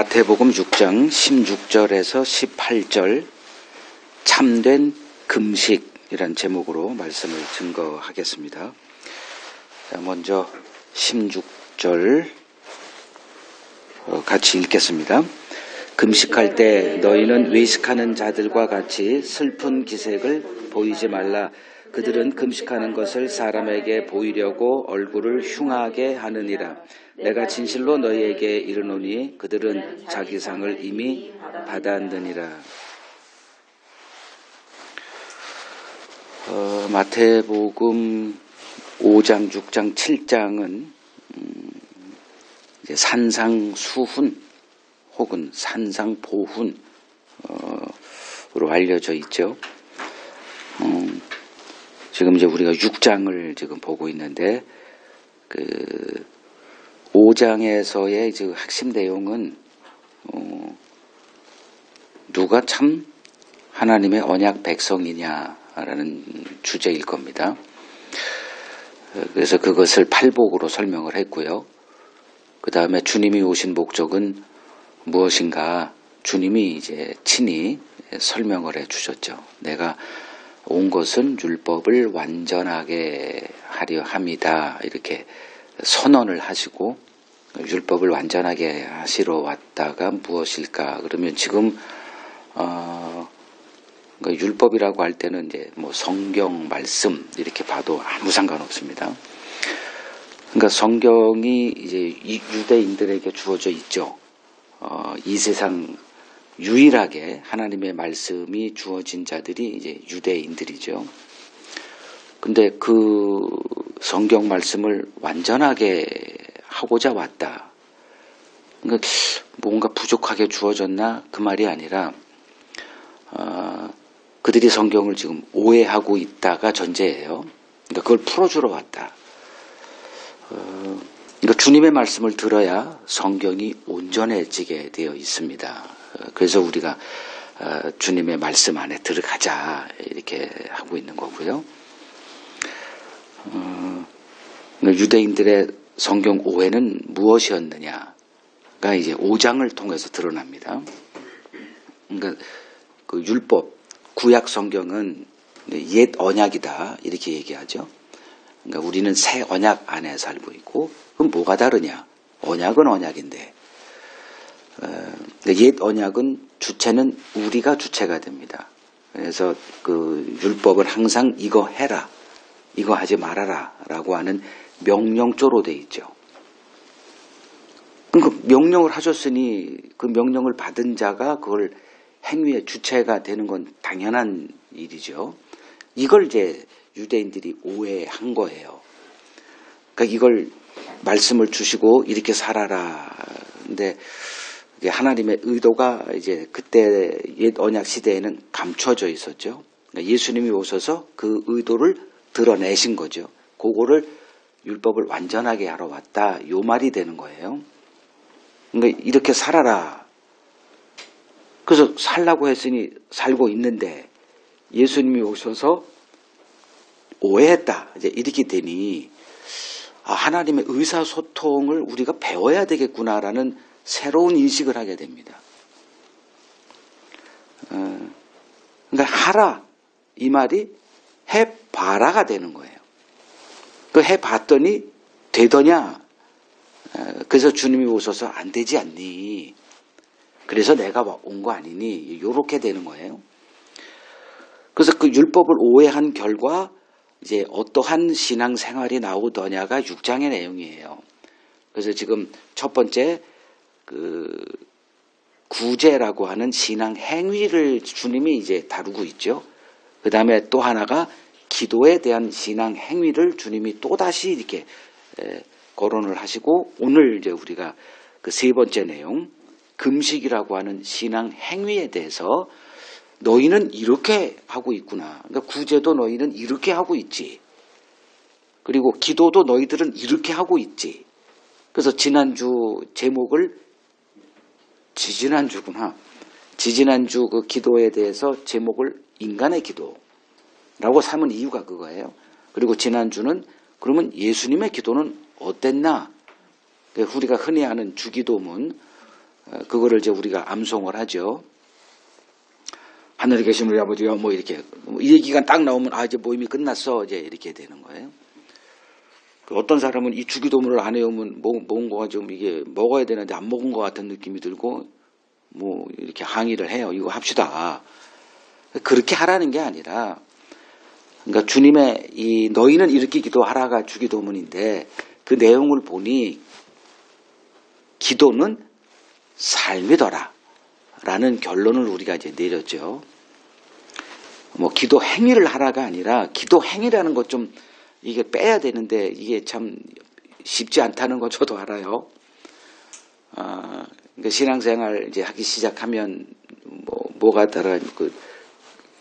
마태복음 6장 16절에서 18절 참된 금식이란 제목으로 말씀을 증거하겠습니다. 자, 먼저 16절 같이 읽겠습니다. 금식할 때 너희는 외식하는 자들과 같이 슬픈 기색을 보이지 말라. 그들은 금식하는 것을 사람에게 보이려고 얼굴을 흉하게 하느니라. 내가 진실로 너희에게 이르노니 그들은 자기 상을 이미 받았느니라. 마태복음 5장, 6장, 7장은 산상수훈 혹은 산상보훈으로 알려져 있죠. 지금 이제 우리가 6장을 지금 보고 있는데, 5장에서의 지금 핵심 내용은, 누가 참 하나님의 언약 백성이냐라는 주제일 겁니다. 그래서 그것을 팔복으로 설명을 했고요. 그 다음에 주님이 오신 목적은 무엇인가 주님이 이제 친히 설명을 해 주셨죠. 내가 온 것은 율법을 완전하게 하려 함이다. 이렇게 선언을 하시고 율법을 완전하게 하시러 왔다가 무엇일까? 그러면 지금 그러니까 율법이라고 할 때는 이제 뭐 성경 말씀 이렇게 봐도 아무 상관없습니다. 그러니까 성경이 이제 유대인들에게 주어져 있죠. 이 세상 유일하게 하나님의 말씀이 주어진 자들이 이제 유대인들이죠. 근데 그 성경 말씀을 완전하게 하고자 왔다. 그러니까 뭔가 부족하게 주어졌나? 그 말이 아니라, 그들이 성경을 지금 오해하고 있다가 전제예요. 그러니까 그걸 풀어주러 왔다. 그러니까 주님의 말씀을 들어야 성경이 온전해지게 되어 있습니다. 그래서 우리가 주님의 말씀 안에 들어가자 이렇게 하고 있는 거고요. 유대인들의 성경 오해는 무엇이었느냐가 이제 5장을 통해서 드러납니다. 그러니까 그 율법, 구약 성경은 옛 언약이다 이렇게 얘기하죠. 그러니까 우리는 새 언약 안에 살고 있고, 그럼 뭐가 다르냐? 언약은 언약인데, 옛 언약은 주체는 우리가 주체가 됩니다. 그래서 그 율법은 항상 이거 해라, 이거 하지 말아라 라고 하는 명령조로 돼 있죠. 그럼 그 명령을 하셨으니 그 명령을 받은 자가 그걸 행위의 주체가 되는 건 당연한 일이죠. 이걸 이제 유대인들이 오해한 거예요. 그러니까 이걸 말씀을 주시고 이렇게 살아라. 근데 하나님의 의도가 이제 그때 옛 언약 시대에는 감춰져 있었죠. 그러니까 예수님이 오셔서 그 의도를 드러내신 거죠. 그거를 율법을 완전하게 하러 왔다. 요 말이 되는 거예요. 그러니까 이렇게 살아라. 그래서 살라고 했으니 살고 있는데 예수님이 오셔서 오해했다. 이제 이렇게 되니 하나님의 의사소통을 우리가 배워야 되겠구나라는 새로운 인식을 하게 됩니다. 그러니까 하라 이 말이 해봐라가 되는 거예요. 그 해봤더니 되더냐? 그래서 주님이 오셔서 안 되지 않니? 그래서 내가 온 거 아니니? 요렇게 되는 거예요. 그래서 그 율법을 오해한 결과 이제 어떠한 신앙생활이 나오더냐가 6장의 내용이에요. 그래서 지금 첫 번째 그 구제라고 하는 신앙 행위를 주님이 이제 다루고 있죠. 그 다음에 또 하나가 기도에 대한 신앙 행위를 주님이 또 다시 이렇게 거론을 하시고, 오늘 이제 우리가 그 세 번째 내용 금식이라고 하는 신앙 행위에 대해서 너희는 이렇게 하고 있구나. 그러니까 구제도 너희는 이렇게 하고 있지. 그리고 기도도 너희들은 이렇게 하고 있지. 그래서 지난주 제목을 지지난주구나. 지지난주 그 기도에 대해서 제목을 인간의 기도라고 삼은 이유가 그거예요. 그리고 지난주는 그러면 예수님의 기도는 어땠나? 우리가 흔히 아는 주기도문 그거를 이제 우리가 암송을 하죠. 하늘에 계신 우리 아버지요, 뭐 이렇게 이 얘기가 딱 나오면 이제 모임이 끝났어, 이제 이렇게 되는 거예요. 어떤 사람은 이 주기도문을 안 해오면 먹은 거가 좀 이게 먹어야 되는데 안 먹은 것 같은 느낌이 들고 뭐 이렇게 항의를 해요. 이거 합시다. 그렇게 하라는 게 아니라, 그러니까 주님의 이 너희는 이렇게 기도하라가 주기도문인데 그 내용을 보니 기도는 삶이더라 라는 결론을 우리가 이제 내렸죠. 뭐 기도 행위를 하라가 아니라 기도 행위라는 것 좀 이게 빼야 되는데 이게 참 쉽지 않다는 거 저도 알아요. 그러니까 신앙생활 이제 하기 시작하면 뭐가 다른 그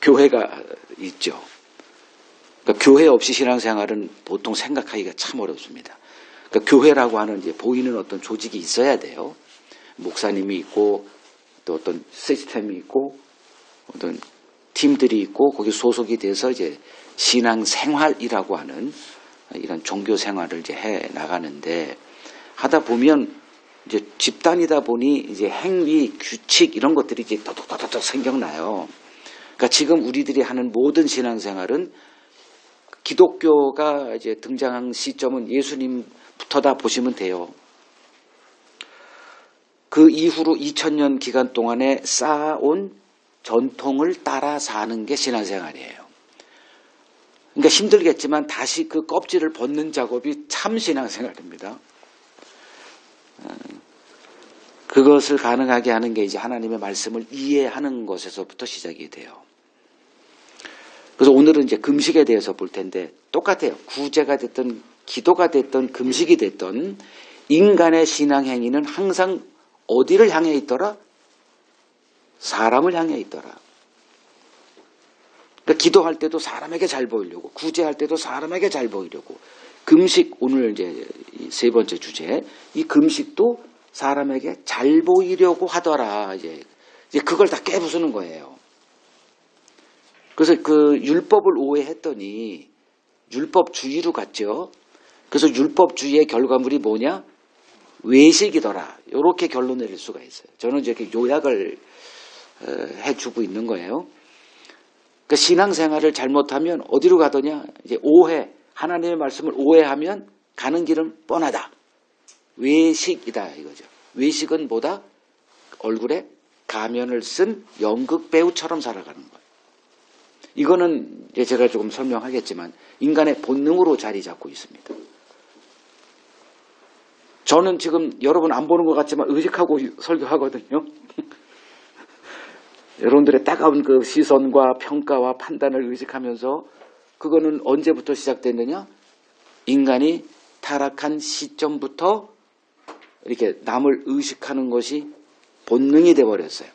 교회가 있죠. 그러니까 교회 없이 신앙생활은 보통 생각하기가 참 어렵습니다. 그러니까 교회라고 하는 이제 보이는 어떤 조직이 있어야 돼요. 목사님이 있고 또 어떤 시스템이 있고 어떤 팀들이 있고 거기 소속이 돼서 이제 신앙생활이라고 하는 이런 종교 생활을 이제 해 나가는데 하다 보면 이제 집단이다 보니 이제 행위, 규칙 이런 것들이 이제 더덕더덕 생겨나요. 그러니까 지금 우리들이 하는 모든 신앙생활은 기독교가 이제 등장한 시점은 예수님부터다 보시면 돼요. 그 이후로 2000년 기간 동안에 쌓아온 전통을 따라 사는 게 신앙생활이에요. 그러니까 힘들겠지만 다시 그 껍질을 벗는 작업이 참 신앙생활입니다. 그것을 가능하게 하는 게 이제 하나님의 말씀을 이해하는 것에서부터 시작이 돼요. 그래서 오늘은 이제 금식에 대해서 볼 텐데 똑같아요. 구제가 됐든 기도가 됐든 금식이 됐든 인간의 신앙 행위는 항상 어디를 향해 있더라? 사람을 향해 있더라. 그러니까 기도할 때도 사람에게 잘 보이려고, 구제할 때도 사람에게 잘 보이려고, 금식 오늘 이제 세 번째 주제, 이 금식도 사람에게 잘 보이려고 하더라. 이제 그걸 다 깨부수는 거예요. 그래서 그 율법을 오해했더니 율법주의로 갔죠. 그래서 율법주의의 결과물이 뭐냐? 외식이더라. 이렇게 결론 내릴 수가 있어요. 저는 이렇게 요약을 해주고 있는 거예요. 그러니까 신앙생활을 잘못하면 어디로 가더냐? 이제 오해, 하나님의 말씀을 오해하면 가는 길은 뻔하다. 외식이다 이거죠. 외식은 뭐다? 얼굴에 가면을 쓴 연극 배우처럼 살아가는 거예요. 이거는 이제 제가 조금 설명하겠지만 인간의 본능으로 자리 잡고 있습니다. 저는 지금 여러분 안 보는 것 같지만 의식하고 설교하거든요. 여러분들의 따가운 그 시선과 평가와 판단을 의식하면서 그거는 언제부터 시작됐느냐? 인간이 타락한 시점부터 이렇게 남을 의식하는 것이 본능이 돼버렸어요.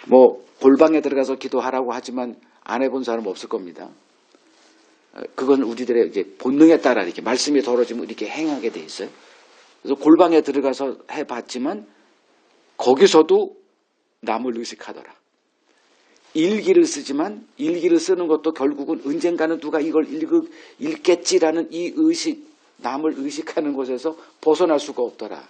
뭐 골방에 들어가서 기도하라고 하지만 안 해본 사람 없을 겁니다. 그건 우리들의 이제 본능에 따라 이렇게 말씀이 떨어지면 이렇게 행하게 돼 있어요. 그래서 골방에 들어가서 해봤지만 거기서도 남을 의식하더라. 일기를 쓰지만 일기를 쓰는 것도 결국은 언젠가는 누가 이걸 읽겠지라는 이 의식, 남을 의식하는 곳에서 벗어날 수가 없더라.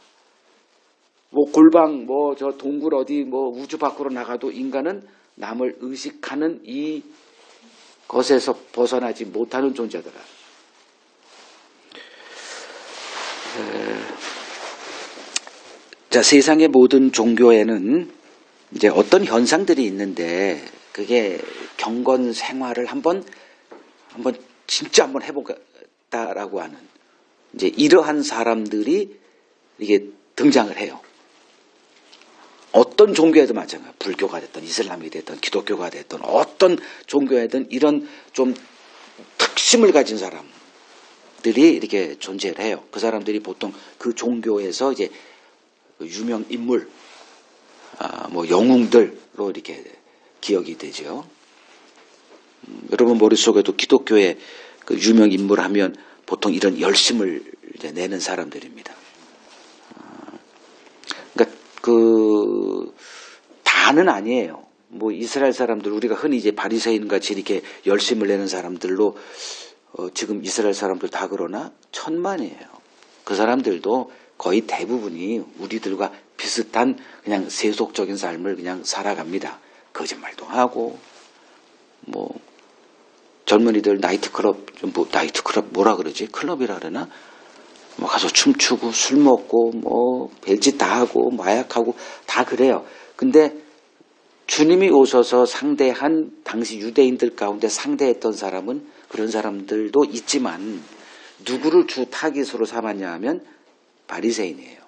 뭐 골방, 뭐 저 동굴 어디 뭐 우주 밖으로 나가도 인간은 남을 의식하는 이 것에서 벗어나지 못하는 존재더라. 자, 세상의 모든 종교에는 이제 어떤 현상들이 있는데 그게 경건 생활을 한번 진짜 한번 해보겠다라고 하는 이제 이러한 사람들이 이게 등장을 해요. 어떤 종교에도 마찬가지예요. 불교가 됐든 이슬람이 됐든 기독교가 됐든 어떤 종교에든 이런 좀 특심을 가진 사람들이 이렇게 존재를 해요. 그 사람들이 보통 그 종교에서 이제 유명 인물, 뭐 영웅들로 이렇게 기억이 되죠. 여러분 머릿속에도 기독교의 그 유명 인물 하면 보통 이런 열심을 이제 내는 사람들입니다. 그러니까 다는 아니에요. 뭐 이스라엘 사람들 우리가 흔히 이제 바리새인 같이 이렇게 열심을 내는 사람들로 지금 이스라엘 사람들 다 그러나 천만이에요. 그 사람들도 거의 대부분이 우리들과 비슷한 그냥 세속적인 삶을 그냥 살아갑니다. 거짓말도 하고, 뭐, 젊은이들 나이트클럽, 나이트클럽 뭐라 그러지? 클럽이라 그러나? 뭐 가서 춤추고 술 먹고 뭐 별짓 다 하고 마약하고 다 그래요. 근데 주님이 오셔서 상대한 당시 유대인들 가운데 상대했던 사람은 그런 사람들도 있지만 누구를 주 타깃으로 삼았냐 하면 바리새인이에요.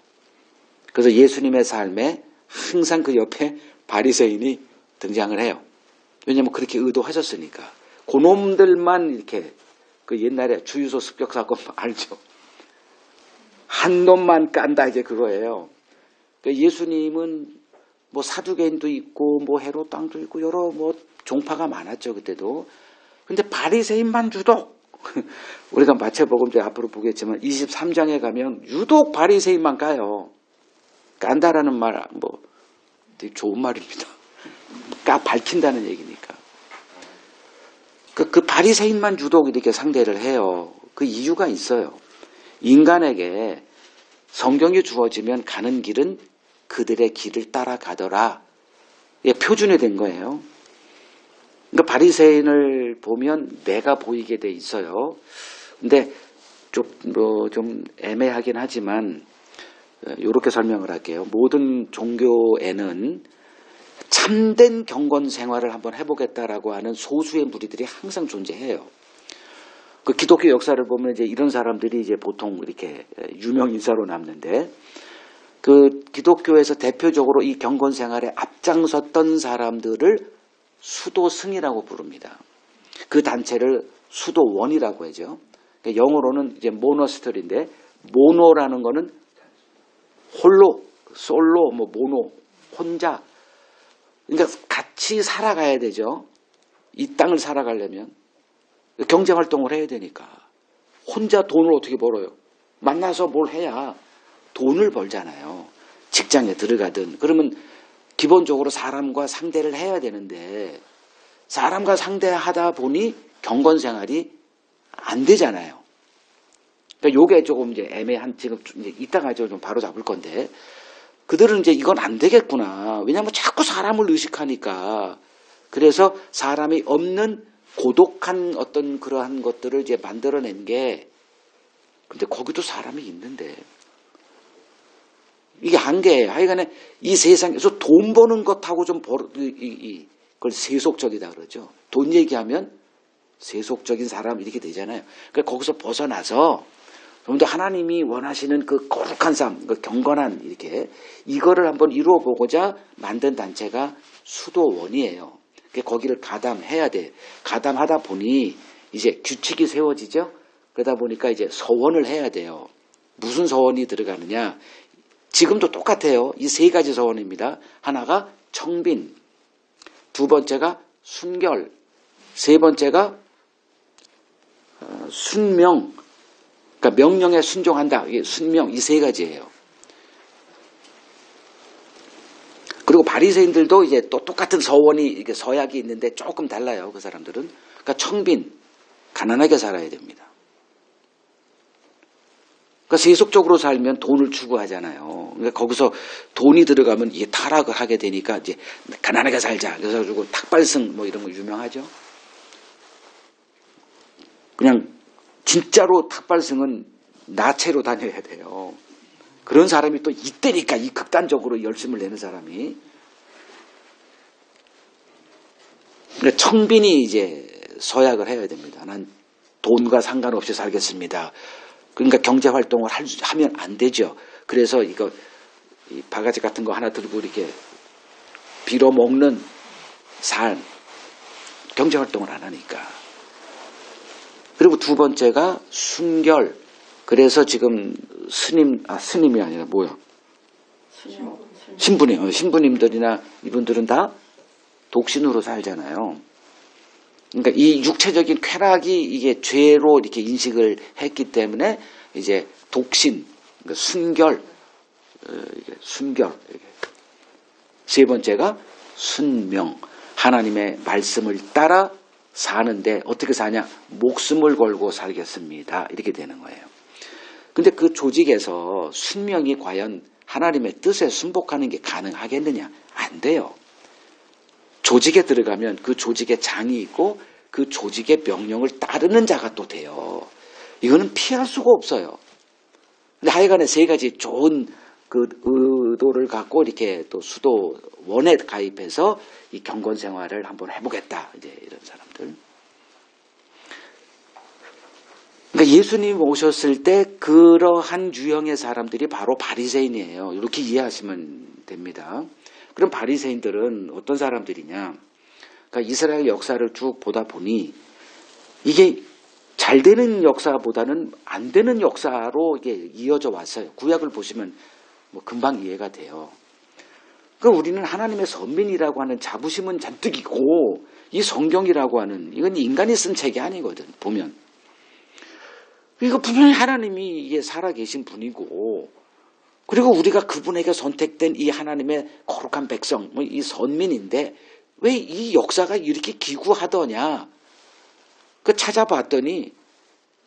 그래서 예수님의 삶에 항상 그 옆에 바리새인이 등장을 해요. 왜냐하면 그렇게 의도하셨으니까. 그놈들만 이렇게 그 옛날에 주유소 습격 사건 알죠? 한 놈만 깐다 이제 그거예요. 그러니까 예수님은 뭐 사두개인도 있고 뭐 헤롯 왕도 있고 여러 뭐 종파가 많았죠 그때도. 근데 바리새인만 유독 우리가 마태복음 이제 앞으로 보겠지만 23장에 가면 유독 바리새인만 까요. 깐다라는 말 뭐 되게 좋은 말입니다. 밝힌다는 얘기니까. 그 바리새인만 유독 이렇게 상대를 해요. 그 이유가 있어요. 인간에게 성경이 주어지면 가는 길은 그들의 길을 따라가더라. 이게 표준이 된 거예요. 그러니까 바리새인을 보면 내가 보이게 돼 있어요. 근데 좀 애매하긴 하지만 이렇게 설명을 할게요. 모든 종교에는 참된 경건 생활을 한번 해보겠다라고 하는 소수의 무리들이 항상 존재해요. 그 기독교 역사를 보면 이제 이런 사람들이 이제 보통 이렇게 유명 인사로 남는데 그 기독교에서 대표적으로 이 경건 생활에 앞장섰던 사람들을 수도승이라고 부릅니다. 그 단체를 수도원이라고 하죠. 영어로는 이제 모너스터리인데 모노라는 거는 홀로, 솔로, 뭐 모노, 혼자. 그러니까 같이 살아가야 되죠. 이 땅을 살아가려면. 경제활동을 해야 되니까. 혼자 돈을 어떻게 벌어요? 만나서 뭘 해야 돈을 벌잖아요. 직장에 들어가든. 그러면 기본적으로 사람과 상대를 해야 되는데 사람과 상대하다 보니 경건생활이 안 되잖아요. 그러니까 요게 조금 이제 애매한, 지금 이제 이따가 좀 바로 잡을 건데 그들은 이제 이건 안 되겠구나. 왜냐하면 자꾸 사람을 의식하니까. 그래서 사람이 없는 고독한 어떤 그러한 것들을 이제 만들어낸 게, 근데 거기도 사람이 있는데 이게 한계예요. 하여간에 이 세상에서 돈 버는 것하고 좀 그걸 세속적이다 그러죠. 돈 얘기하면 세속적인 사람 이렇게 되잖아요. 그러니까 거기서 벗어나서 좀 더 하나님이 원하시는 그 거룩한 삶, 그 경건한 이렇게 이거를 한번 이루어 보고자 만든 단체가 수도원이에요. 거기를 가담해야 돼. 가담하다 보니 이제 규칙이 세워지죠. 그러다 보니까 이제 서원을 해야 돼요. 무슨 서원이 들어가느냐? 지금도 똑같아요. 이 세 가지 서원입니다. 하나가 청빈, 두 번째가 순결, 세 번째가 순명. 그러니까 명령에 순종한다. 이게 순명, 이 세 가지예요. 그리고 바리새인들도 이제 또 똑같은 서원이 이렇게 서약이 있는데 조금 달라요. 그 사람들은. 그러니까 청빈, 가난하게 살아야 됩니다. 그러니까 세속적으로 살면 돈을 추구하잖아요. 그러니까 거기서 돈이 들어가면 이게 타락을 하게 되니까 이제 가난하게 살자. 그래서 가지고 탁발승 뭐 이런 거 유명하죠. 그냥 진짜로 탁발승은 나체로 다녀야 돼요. 그런 사람이 또 있다니까, 이 극단적으로 열심을 내는 사람이. 그러니까 청빈이 이제 서약을 해야 됩니다. 난 돈과 상관없이 살겠습니다. 그러니까 경제활동을 하면 안 되죠. 그래서 이거 이 바가지 같은 거 하나 들고 이렇게 빌어먹는 삶, 경제활동을 안 하니까. 그리고 두 번째가 순결. 그래서 지금 스님이 아니라 뭐야? 신부님들이나 이분들은 다 독신으로 살잖아요. 그러니까 이 육체적인 쾌락이 이게 죄로 이렇게 인식을 했기 때문에 이제 독신, 그러니까 순결. 세 번째가 순명. 하나님의 말씀을 따라 사는데 어떻게 사냐? 목숨을 걸고 살겠습니다. 이렇게 되는 거예요. 근데 그 조직에서 순명이 과연 하나님의 뜻에 순복하는 게 가능하겠느냐? 안 돼요. 조직에 들어가면 그 조직의 장이 있고 그 조직의 명령을 따르는 자가 또 돼요. 이거는 피할 수가 없어요. 근데 하여간에 세 가지 좋은 그 의도를 갖고 이렇게 또 수도원에 가입해서 이 경건 생활을 한번 해보겠다. 이제 이런 사람들. 그러니까 예수님 오셨을 때 그러한 유형의 사람들이 바로 바리새인이에요. 이렇게 이해하시면 됩니다. 그럼 바리새인들은 어떤 사람들이냐? 그러니까 이스라엘 역사를 쭉 보다 보니 이게 잘 되는 역사보다는 안 되는 역사로 이게 이어져 왔어요. 구약을 보시면 뭐 금방 이해가 돼요. 그러니까 우리는 하나님의 선민이라고 하는 자부심은 잔뜩 있고 이 성경이라고 하는 이건 인간이 쓴 책이 아니거든. 보면 이거 분명히 하나님이 이게 살아계신 분이고 그리고 우리가 그분에게 선택된 이 하나님의 거룩한 백성, 이 선민인데 왜 이 역사가 이렇게 기구하더냐? 그 찾아봤더니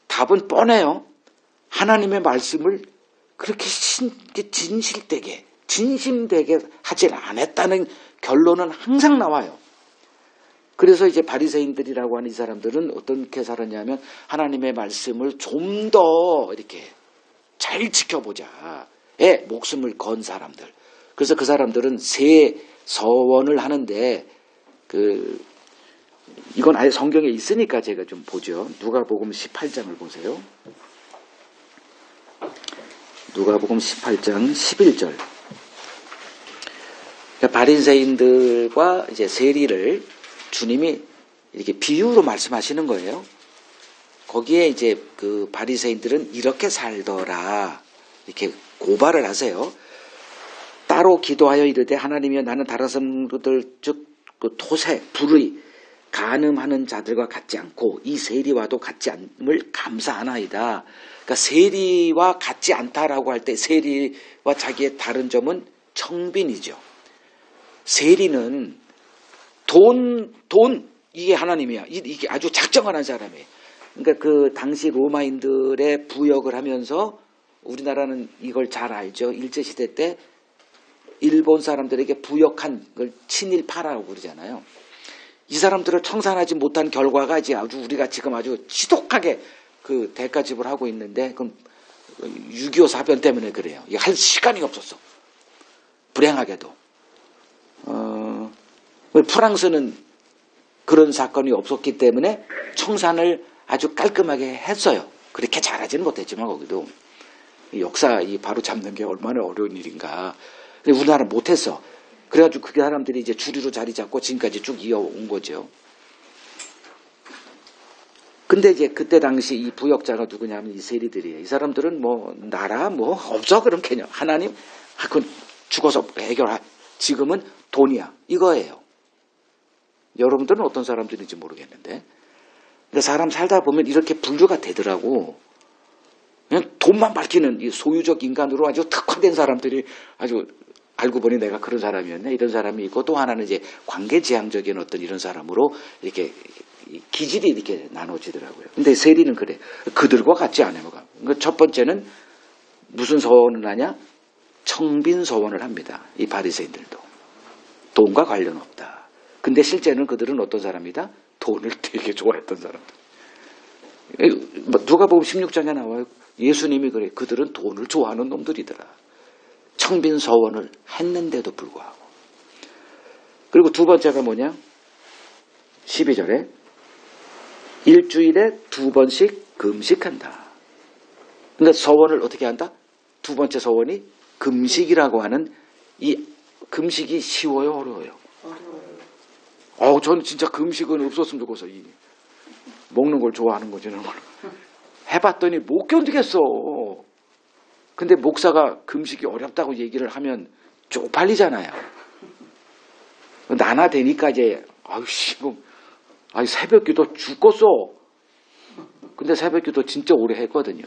답은 뻔해요. 하나님의 말씀을 그렇게 진실되게, 진심되게 하질 않았다는 결론은 항상 나와요. 그래서 이제 바리새인들이라고 하는 이 사람들은 어떻게 살았냐면 하나님의 말씀을 좀 더 이렇게 잘 지켜보자에 목숨을 건 사람들. 그래서 그 사람들은 새 서원을 하는데 이건 아예 성경에 있으니까 제가 좀 보죠. 누가복음 18장을 보세요. 누가복음 18장 11절. 그러니까 바리새인들과 이제 세리를 주님이 이렇게 비유로 말씀하시는 거예요. 거기에 이제 그 바리새인들은 이렇게 살더라 이렇게 고발을 하세요. 따로 기도하여 이르되 하나님이여 나는 다른 사람들 즉 그 토세 불의 간음하는 자들과 같지 않고 이 세리와도 같지 않음을 감사하나이다. 그러니까 세리와 같지 않다라고 할 때 세리와 자기의 다른 점은 청빈이죠. 세리는 돈 이게 하나님이야. 이게 아주 작정하는 사람이에요. 그러니까 그 당시 로마인들의 부역을 하면서 우리나라는 이걸 잘 알죠. 일제시대 때 일본 사람들에게 부역한 걸 친일파라고 그러잖아요. 이 사람들을 청산하지 못한 결과가 이제 아주 우리가 지금 아주 지독하게 그 대가 지불하고 있는데 그건 6.25 사변 때문에 그래요. 이게 할 시간이 없었어. 불행하게도. 프랑스는 그런 사건이 없었기 때문에 청산을 아주 깔끔하게 했어요. 그렇게 잘하지는 못했지만 거기도 역사 바로 잡는 게 얼마나 어려운 일인가. 근데 우리나라는 못했어. 그래가지고 그 사람들이 이제 주류로 자리 잡고 지금까지 쭉 이어온 거죠. 근데 이제 그때 당시 이 부역자가 누구냐면 이 세리들이에요. 이 사람들은 뭐 나라 뭐 없어 그럼 개념 하나님 그건 죽어서 해결할 지금은 돈이야 이거예요. 여러분들은 어떤 사람들인지 모르겠는데 근데 사람 살다 보면 이렇게 분류가 되더라고. 그냥 돈만 밝히는 이 소유적 인간으로 아주 특화된 사람들이 아주 알고 보니 내가 그런 사람이었네 이런 사람이 있고 또 하나는 이제 관계지향적인 어떤 이런 사람으로 이렇게 기질이 이렇게 나눠지더라고요. 근데 세리는 그래. 그들과 같지 않아요. 그러니까 첫 번째는 무슨 서원을 하냐? 청빈 서원을 합니다. 이 바리새인들도. 돈과 관련 없다. 근데 실제는 그들은 어떤 사람이다? 돈을 되게 좋아했던 사람들. 누가복음 16장에 나와요. 예수님이 그래. 그들은 돈을 좋아하는 놈들이더라. 청빈 서원을 했는데도 불구하고. 그리고 두 번째가 뭐냐? 12절에 일주일에 2번씩 금식한다. 그러니까 서원을 어떻게 한다? 두 번째 서원이 금식이라고 하는 이 금식이 쉬워요, 어려워요? 저는 진짜 금식은 없었으면 좋겠어. 먹는 걸 좋아하는 거지. 해봤더니 못 견디겠어. 근데 목사가 금식이 어렵다고 얘기를 하면 쪽팔리잖아요. 나나 되니까 이제 새벽 기도 죽겠어. 근데 새벽 기도 진짜 오래 했거든요.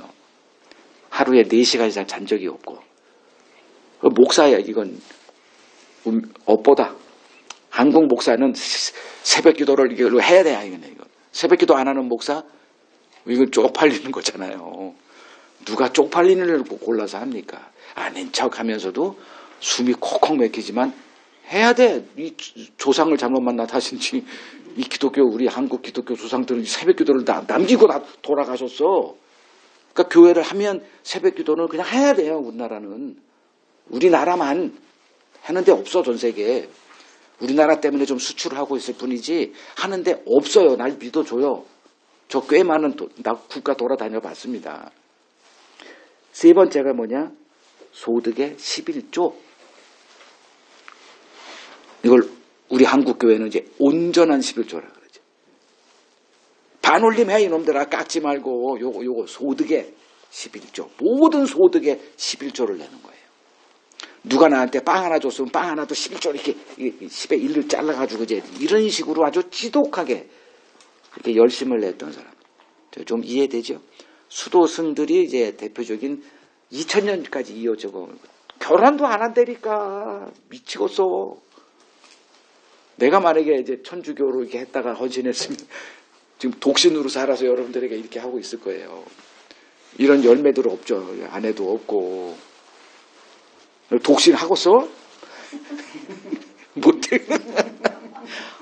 하루에 4시간 이상 잔 적이 없고. 목사야 이건 업보다. 한국 목사는 새벽 기도를 이걸로 해야 돼. 이건 새벽 기도 안 하는 목사 이건 쪽팔리는 거잖아요. 누가 쪽팔리는 일을 골라서 합니까? 아닌 척 하면서도 숨이 콕콕 막히지만 해야 돼. 이 조상을 잘못 만나 다신지 이 기독교, 우리 한국 기독교 조상들은 새벽 기도를 남기고 돌아가셨어. 그러니까 교회를 하면 새벽 기도는 그냥 해야 돼요. 우리나라는. 우리나라만 하는데 없어, 전 세계에. 우리나라 때문에 좀 수출을 하고 있을 뿐이지 하는데 없어요. 날 믿어줘요. 저 꽤 많은 국가 돌아다녀 봤습니다. 세 번째가 뭐냐? 소득의 11조. 이걸 우리 한국 교회는 이제 온전한 11조라 그러죠. 반올림 해 이놈들아. 깎지 말고 요거 소득의 11조. 모든 소득의 11조를 내는 거예요. 누가 나한테 빵 하나 줬으면 빵 하나도 11조 이렇게 10의 1을 잘라가지고 이제 이런 식으로 아주 지독하게 이렇게 열심을 냈던 사람. 좀 이해되죠? 수도승들이 이제 대표적인 2000년까지 이어져고 결혼도 안 한다니까. 미치겠어. 내가 만약에 이제 천주교로 이렇게 했다가 헌신했으면 지금 독신으로 살아서 여러분들에게 이렇게 하고 있을 거예요. 이런 열매들 없죠. 아내도 없고. 독신하겠어? 못해.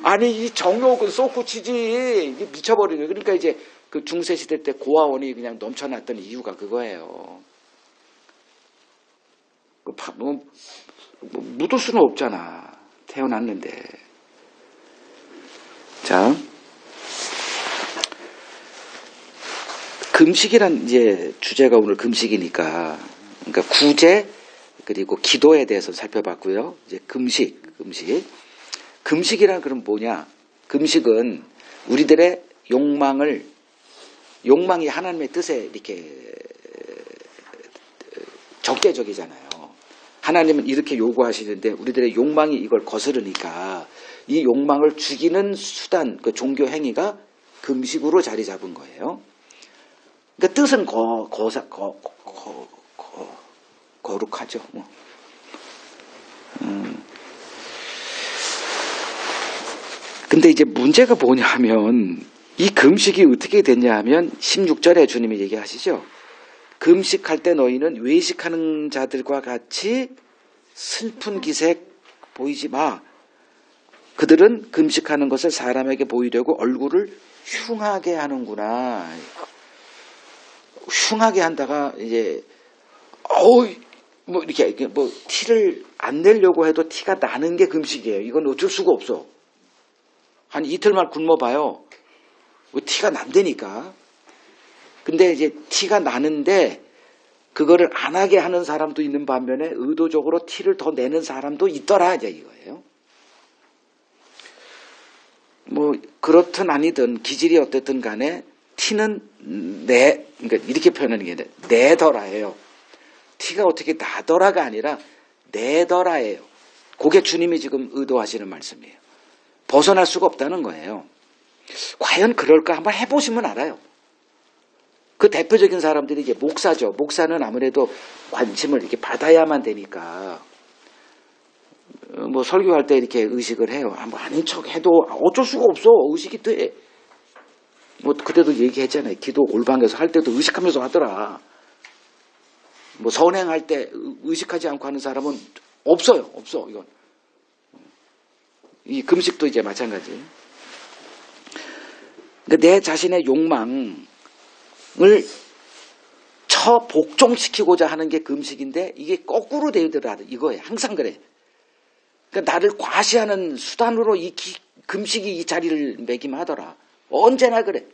아니, 이 정욕은 쏟구치지. 이게 미쳐버리네. 그러니까 이제 그 중세시대 때 고아원이 그냥 넘쳐났던 이유가 그거예요. 묻을 수는 없잖아. 태어났는데. 자. 금식이란 이제 주제가 오늘 금식이니까. 그러니까 구제, 그리고 기도에 대해서 살펴봤고요. 이제 금식이란 그럼 뭐냐? 금식은 우리들의 욕망이 하나님의 뜻에 이렇게 적대적이잖아요. 하나님은 이렇게 요구하시는데 우리들의 욕망이 이걸 거스르니까 이 욕망을 죽이는 수단, 그 종교 행위가 금식으로 자리 잡은 거예요. 그러니까 뜻은 거룩하죠. 근데 이제 문제가 뭐냐 하면 이 금식이 어떻게 됐냐 하면 16절에 주님이 얘기하시죠. 금식할 때 너희는 외식하는 자들과 같이 슬픈 기색 보이지 마. 그들은 금식하는 것을 사람에게 보이려고 얼굴을 흉하게 하는구나. 흉하게 한다가 이제 뭐 이렇게 뭐 티를 안 내려고 해도 티가 나는 게 금식이에요. 이건 어쩔 수가 없어. 한 이틀만 굶어봐요. 티가 난다니까. 근데 이제 티가 나는데 그거를 안 하게 하는 사람도 있는 반면에 의도적으로 티를 더 내는 사람도 있더라 이제 이거예요. 뭐 그렇든 아니든 기질이 어쨌든 간에 티는 그러니까 이렇게 표현하는 게 내더라예요. 티가 어떻게 나더라가 아니라 내더라예요. 그게 주님이 지금 의도하시는 말씀이에요. 벗어날 수가 없다는 거예요. 과연 그럴까 한번 해보시면 알아요. 그 대표적인 사람들이 이제 목사죠. 목사는 아무래도 관심을 이렇게 받아야만 되니까 뭐 설교할 때 이렇게 의식을 해요. 뭐 아닌 척 해도 어쩔 수가 없어. 의식이 돼. 뭐 그때도 얘기했잖아요. 기도 올방에서 할 때도 의식하면서 하더라. 뭐 선행할 때 의식하지 않고 하는 사람은 없어요. 없어. 이건. 이 금식도 이제 마찬가지. 그러니까 내 자신의 욕망을 복종시키고자 하는 게 금식인데 이게 거꾸로 되더라. 이거예요. 항상 그래. 그러니까 나를 과시하는 수단으로 이 금식이 이 자리를 매김하더라. 언제나 그래.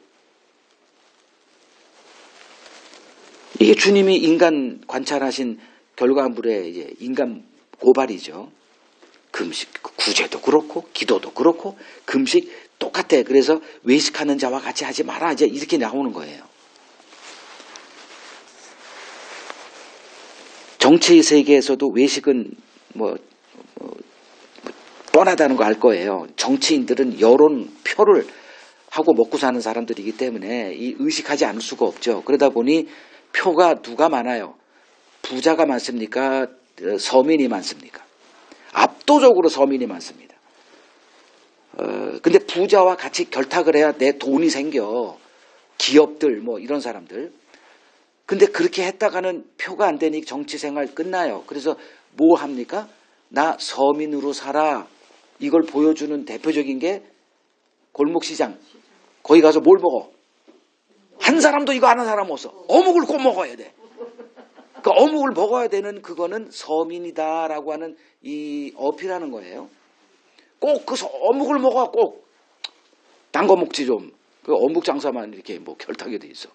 이게 주님이 인간 관찰하신 결과물의 이제 인간 고발이죠. 금식, 구제도 그렇고 기도도 그렇고 금식 똑같아. 그래서 외식하는 자와 같이 하지 마라. 이제 이렇게 나오는 거예요. 정치 세계에서도 외식은 뭐 뻔하다는 거 알 거예요. 정치인들은 여론 표를 하고 먹고 사는 사람들이기 때문에 이 의식하지 않을 수가 없죠. 그러다 보니 표가 누가 많아요? 부자가 많습니까? 서민이 많습니까? 압도적으로 서민이 많습니다. 근데 부자와 같이 결탁을 해야 내 돈이 생겨. 기업들 뭐 이런 사람들. 근데 그렇게 했다가는 표가 안 되니 정치 생활 끝나요. 그래서 뭐 합니까? 나 서민으로 살아. 이걸 보여주는 대표적인 게 골목시장. 거기 가서 뭘 먹어? 한 사람도 이거 아는 사람 없어. 어묵을 꼭 먹어야 돼. 그 어묵을 먹어야 되는 그거는 서민이다라고 하는 이 어필하는 거예요. 꼭 그 어묵을 먹어. 꼭. 딴 거 먹지 좀. 그 어묵 장사만 이렇게 뭐 결탁이 돼 있어.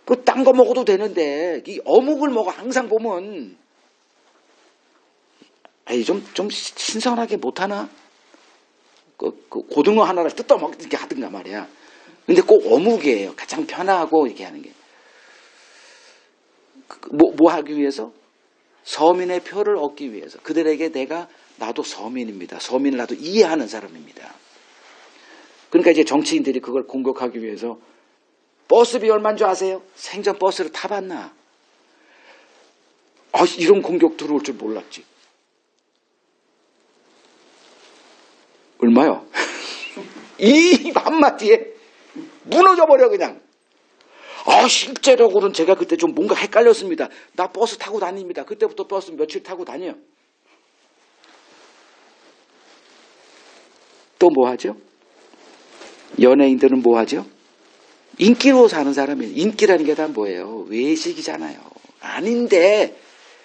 그 딴 거 먹어도 되는데 이 어묵을 먹어. 항상 보면 아이 좀 신선하게 못하나? 그 고등어 하나를 뜯어 먹게 하든가 말이야. 근데 꼭 어묵이에요. 가장 편하고 이렇게 하는 게. 뭐 하기 위해서? 서민의 표를 얻기 위해서. 그들에게 나도 서민입니다. 서민을 나도 이해하는 사람입니다. 그러니까 이제 정치인들이 그걸 공격하기 위해서 버스비 얼마인 줄 아세요? 생전 버스를 타봤나? 이런 공격 들어올 줄 몰랐지. 얼마요? 이 한마디에 무너져버려 그냥. 실제적으로는 제가 그때 좀 뭔가 헷갈렸습니다. 나 버스 타고 다닙니다. 그때부터 버스 며칠 타고 다녀요. 또 뭐 하죠? 연예인들은 뭐 하죠? 인기로 사는 사람이에요. 인기라는 게 다 뭐예요? 외식이잖아요. 아닌데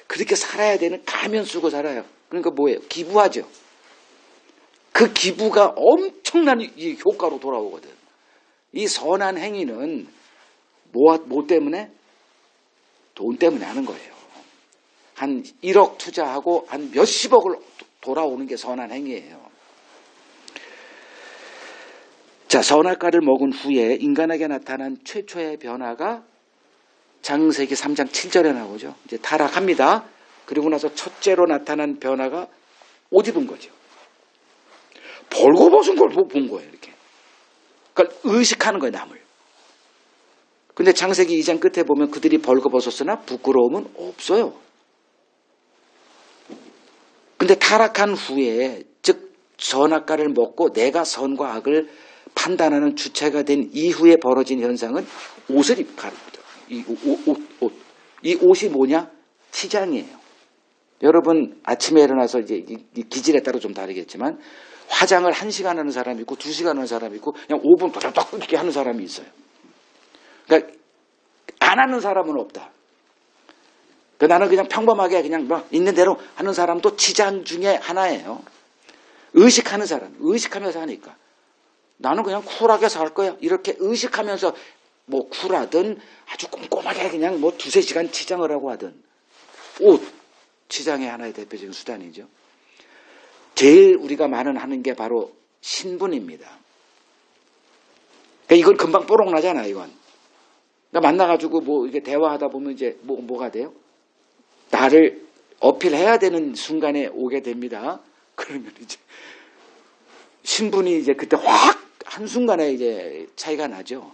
그렇게 살아야 되는 가면 쓰고 살아요. 그러니까 뭐예요? 기부하죠. 그 기부가 엄청난 이 효과로 돌아오거든. 이 선한 행위는 뭐 때문에? 돈 때문에 하는 거예요. 한 1억 투자하고 한 몇십억을 돌아오는 게 선한 행위예요. 자, 선악과를 먹은 후에 인간에게 나타난 최초의 변화가 창세기 3장 7절에 나오죠. 이제 타락합니다. 그리고 나서 첫째로 나타난 변화가 옷 입은 거죠. 벌거벗은 걸 본 거예요. 이렇게. 그러니까 의식하는 거예요. 남을. 근데 창세기 2장 끝에 보면 그들이 벌거벗었으나 부끄러움은 없어요. 근데 타락한 후에 즉 선악과를 먹고 내가 선과 악을 판단하는 주체가 된 이후에 벌어진 현상은 옷을 입습니다. 옷. 이 옷이 뭐냐? 치장이에요. 여러분 아침에 일어나서 이제 이 기질에 따라 좀 다르겠지만 화장을 1시간 하는 사람이 있고 2시간 하는 사람이 있고 그냥 5분 또딱딱 이렇게 하는 사람이 있어요. 그러니까 안 하는 사람은 없다. 나는 그냥 평범하게 그냥 뭐 있는 대로 하는 사람도 치장 중에 하나예요. 의식하는 사람, 의식하면서 하니까. 나는 그냥 쿨하게 살 거야. 이렇게 의식하면서 뭐 쿨하든 아주 꼼꼼하게 그냥 뭐 2-3시간 치장을 하고 하든. 옷, 치장의 하나의 대표적인 수단이죠. 제일 우리가 많은 하는 게 바로 신분입니다. 그러니까 이건 금방 뽀록 나잖아, 이건. 그러니까 만나가지고 뭐 이게 대화하다 보면 이제 뭐가 돼요? 나를 어필해야 되는 순간에 오게 됩니다. 그러면 이제 신분이 이제 그때 확 한순간에 이제 차이가 나죠.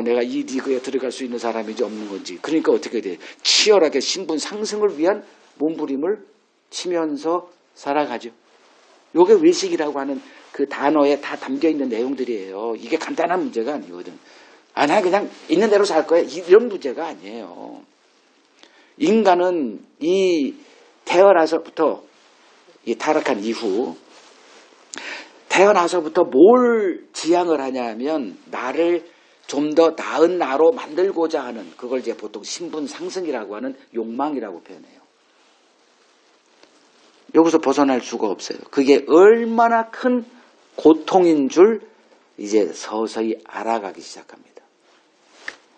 내가 이 리그에 들어갈 수 있는 사람인지 없는 건지. 그러니까 어떻게 돼? 치열하게 신분 상승을 위한 몸부림을 치면서 살아가죠. 요게 외식이라고 하는 그 단어에 다 담겨 있는 내용들이에요. 이게 간단한 문제가 아니거든. 나 그냥 있는 대로 살 거야. 이런 문제가 아니에요. 인간은 이 태어나서부터 이 타락한 이후 태어나서부터 뭘 지향을 하냐면 나를 좀 더 나은 나로 만들고자 하는 그걸 이제 보통 신분 상승이라고 하는 욕망이라고 표현해요. 여기서 벗어날 수가 없어요. 그게 얼마나 큰 고통인 줄 이제 서서히 알아가기 시작합니다.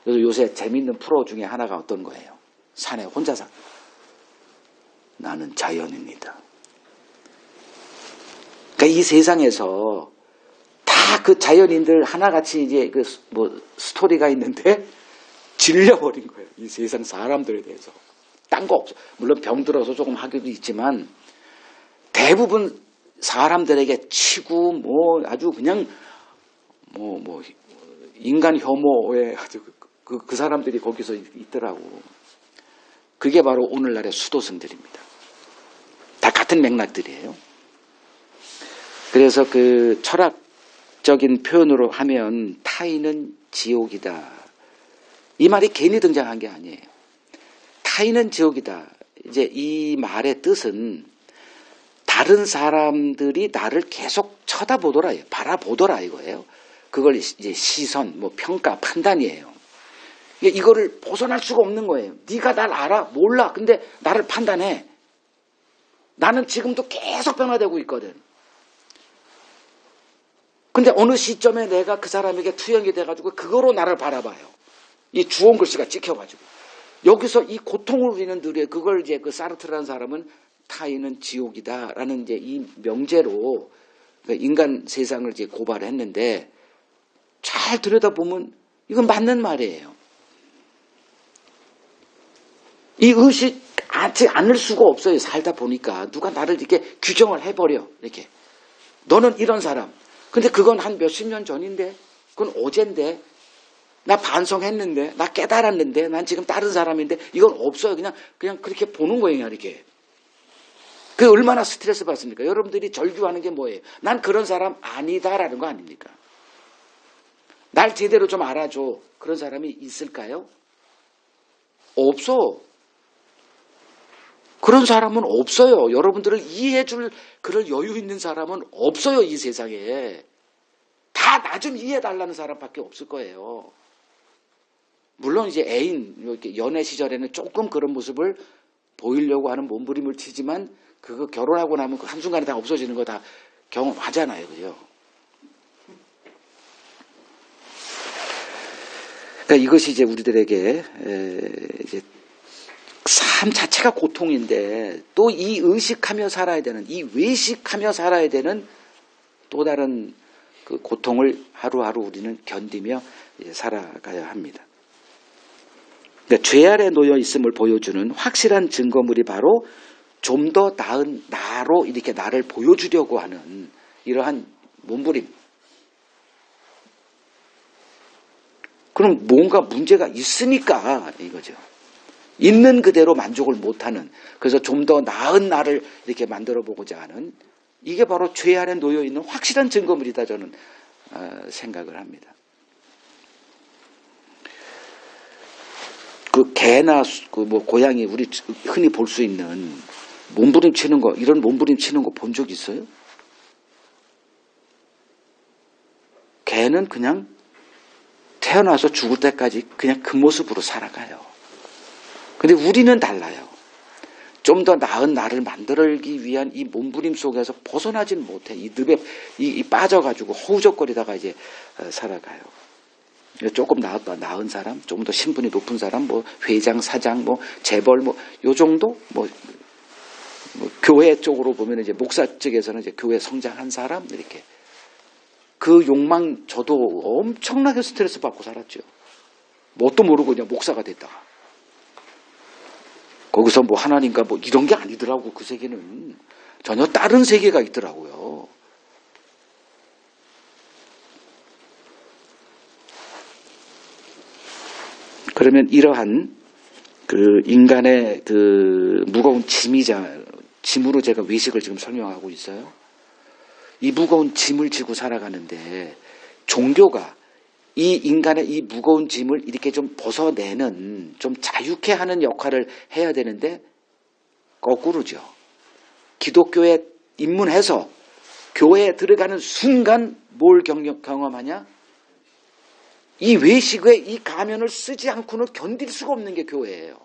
그래서 요새 재밌는 프로 중에 하나가 어떤 거예요? 산에 혼자 사. 나는 자연인이다. 그러니까 이 세상에서 다 그 자연인들 하나같이 이제 그 뭐 스토리가 있는데 질려버린 거예요. 이 세상 사람들에 대해서. 딴 거 없어. 물론 병들어서 조금 하기도 있지만 대부분 사람들에게 치고 뭐 아주 그냥 뭐 인간 혐오에 아주 그 사람들이 거기서 있더라고. 그게 바로 오늘날의 수도승들입니다. 다 같은 맥락들이에요. 그래서 그 철학적인 표현으로 하면 타인은 지옥이다. 이 말이 괜히 등장한 게 아니에요. 타인은 지옥이다. 이제 이 말의 뜻은 다른 사람들이 나를 계속 쳐다보더라, 바라보더라 이거예요. 그걸 이제 시선, 뭐 평가, 판단이에요. 이거를 벗어날 수가 없는 거예요. 네가 날 알아? 몰라. 근데 나를 판단해. 나는 지금도 계속 변화되고 있거든. 근데 어느 시점에 내가 그 사람에게 투영이 돼가지고 그거로 나를 바라봐요. 이 주홍 글씨가 찍혀가지고. 여기서 이 고통을 우리는 누려요. 그걸 이제 그 사르트라는 사람은 타인은 지옥이다라는 이제 이 명제로 인간 세상을 이제 고발했는데 잘 들여다보면 이건 맞는 말이에요. 이 의식 하지 않을 수가 없어요. 살다 보니까 누가 나를 이렇게 규정을 해버려. 이렇게 너는 이런 사람. 근데 그건 한 몇십 년 전인데, 그건 어젠데, 나 반성했는데, 나 깨달았는데, 난 지금 다른 사람인데, 이건 없어요. 그냥 그렇게 보는 거예요, 이렇게. 그게 얼마나 스트레스 받습니까? 여러분들이 절규하는 게 뭐예요? 난 그런 사람 아니다라는 거 아닙니까? 날 제대로 좀 알아줘. 그런 사람이 있을까요? 없어. 그런 사람은 없어요. 여러분들을 이해해줄 그럴 여유 있는 사람은 없어요. 이 세상에. 다 나 좀 이해해달라는 사람밖에 없을 거예요. 물론 이제 애인, 이렇게 연애 시절에는 조금 그런 모습을 보이려고 하는 몸부림을 치지만 그거 결혼하고 나면 그 한순간에 다 없어지는 거 다 경험하잖아요. 그죠? 그러니까 이것이 이제 우리들에게 이제 삶 자체가 고통인데 또 이 의식하며 살아야 되는, 이 외식하며 살아야 되는 또 다른 그 고통을 하루하루 우리는 견디며 살아가야 합니다. 그러니까 죄 아래 놓여 있음을 보여주는 확실한 증거물이 바로 좀 더 나은 나로 이렇게 나를 보여주려고 하는 이러한 몸부림. 그럼 뭔가 문제가 있으니까 이거죠. 있는 그대로 만족을 못하는, 그래서 좀 더 나은 나를 이렇게 만들어 보고자 하는, 이게 바로 죄 아래 놓여 있는 확실한 증거물이다 저는 생각을 합니다. 그 개나 그 뭐 고양이 우리 흔히 볼 수 있는 몸부림 치는 거, 이런 몸부림 치는 거 본 적 있어요? 개는 그냥 태어나서 죽을 때까지 그냥 그 모습으로 살아가요. 근데 우리는 달라요. 좀 더 나은 나를 만들기 위한 이 몸부림 속에서 벗어나진 못해. 이 늪에 빠져가지고 허우적거리다가 이제 살아가요. 조금 나은 사람, 좀 더 신분이 높은 사람, 뭐 회장, 사장, 뭐 재벌, 뭐 요 정도, 뭐 교회 쪽으로 보면 이제 목사 측에서는 이제 교회 성장한 사람 이렇게. 그 욕망 저도 엄청나게 스트레스 받고 살았죠. 뭣도 모르고 그냥 목사가 됐다가. 거기서 뭐 하나님과 뭐 이런 게 아니더라고. 그 세계는 전혀 다른 세계가 있더라고요. 그러면 이러한 그 인간의 그 무거운 짐으로 제가 외식을 지금 설명하고 있어요. 이 무거운 짐을 지고 살아가는데 종교가 이 인간의 이 무거운 짐을 이렇게 좀 벗어내는, 좀 자유케 하는 역할을 해야 되는데 거꾸로죠. 기독교에 입문해서 교회에 들어가는 순간 뭘 경험하냐? 이 외식의 이 가면을 쓰지 않고는 견딜 수가 없는 게 교회예요.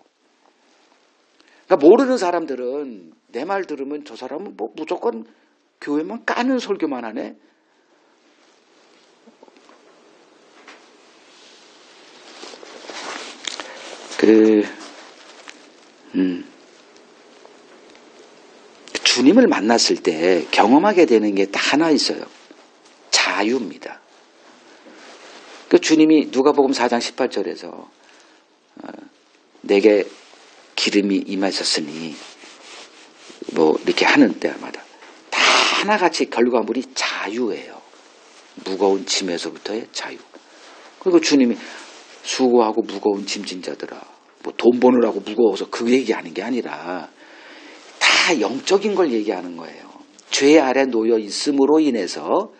그러니까 모르는 사람들은 내 말 들으면 저 사람은 뭐 무조건 교회만 까는 설교만 하네. 주님을 만났을 때 경험하게 되는 게 딱 하나 있어요. 자유입니다. 그 주님이 누가복음 4장 18절에서 내게 기름이 임하셨으니 뭐 이렇게 하는 때마다 다 하나같이 결과물이 자유예요. 무거운 짐에서부터의 자유. 그리고 주님이 수고하고 무거운 짐진 자들아, 뭐 돈 버느라고 무거워서 그 얘기하는 게 아니라 다 영적인 걸 얘기하는 거예요. 죄 아래 놓여 있음으로 인해서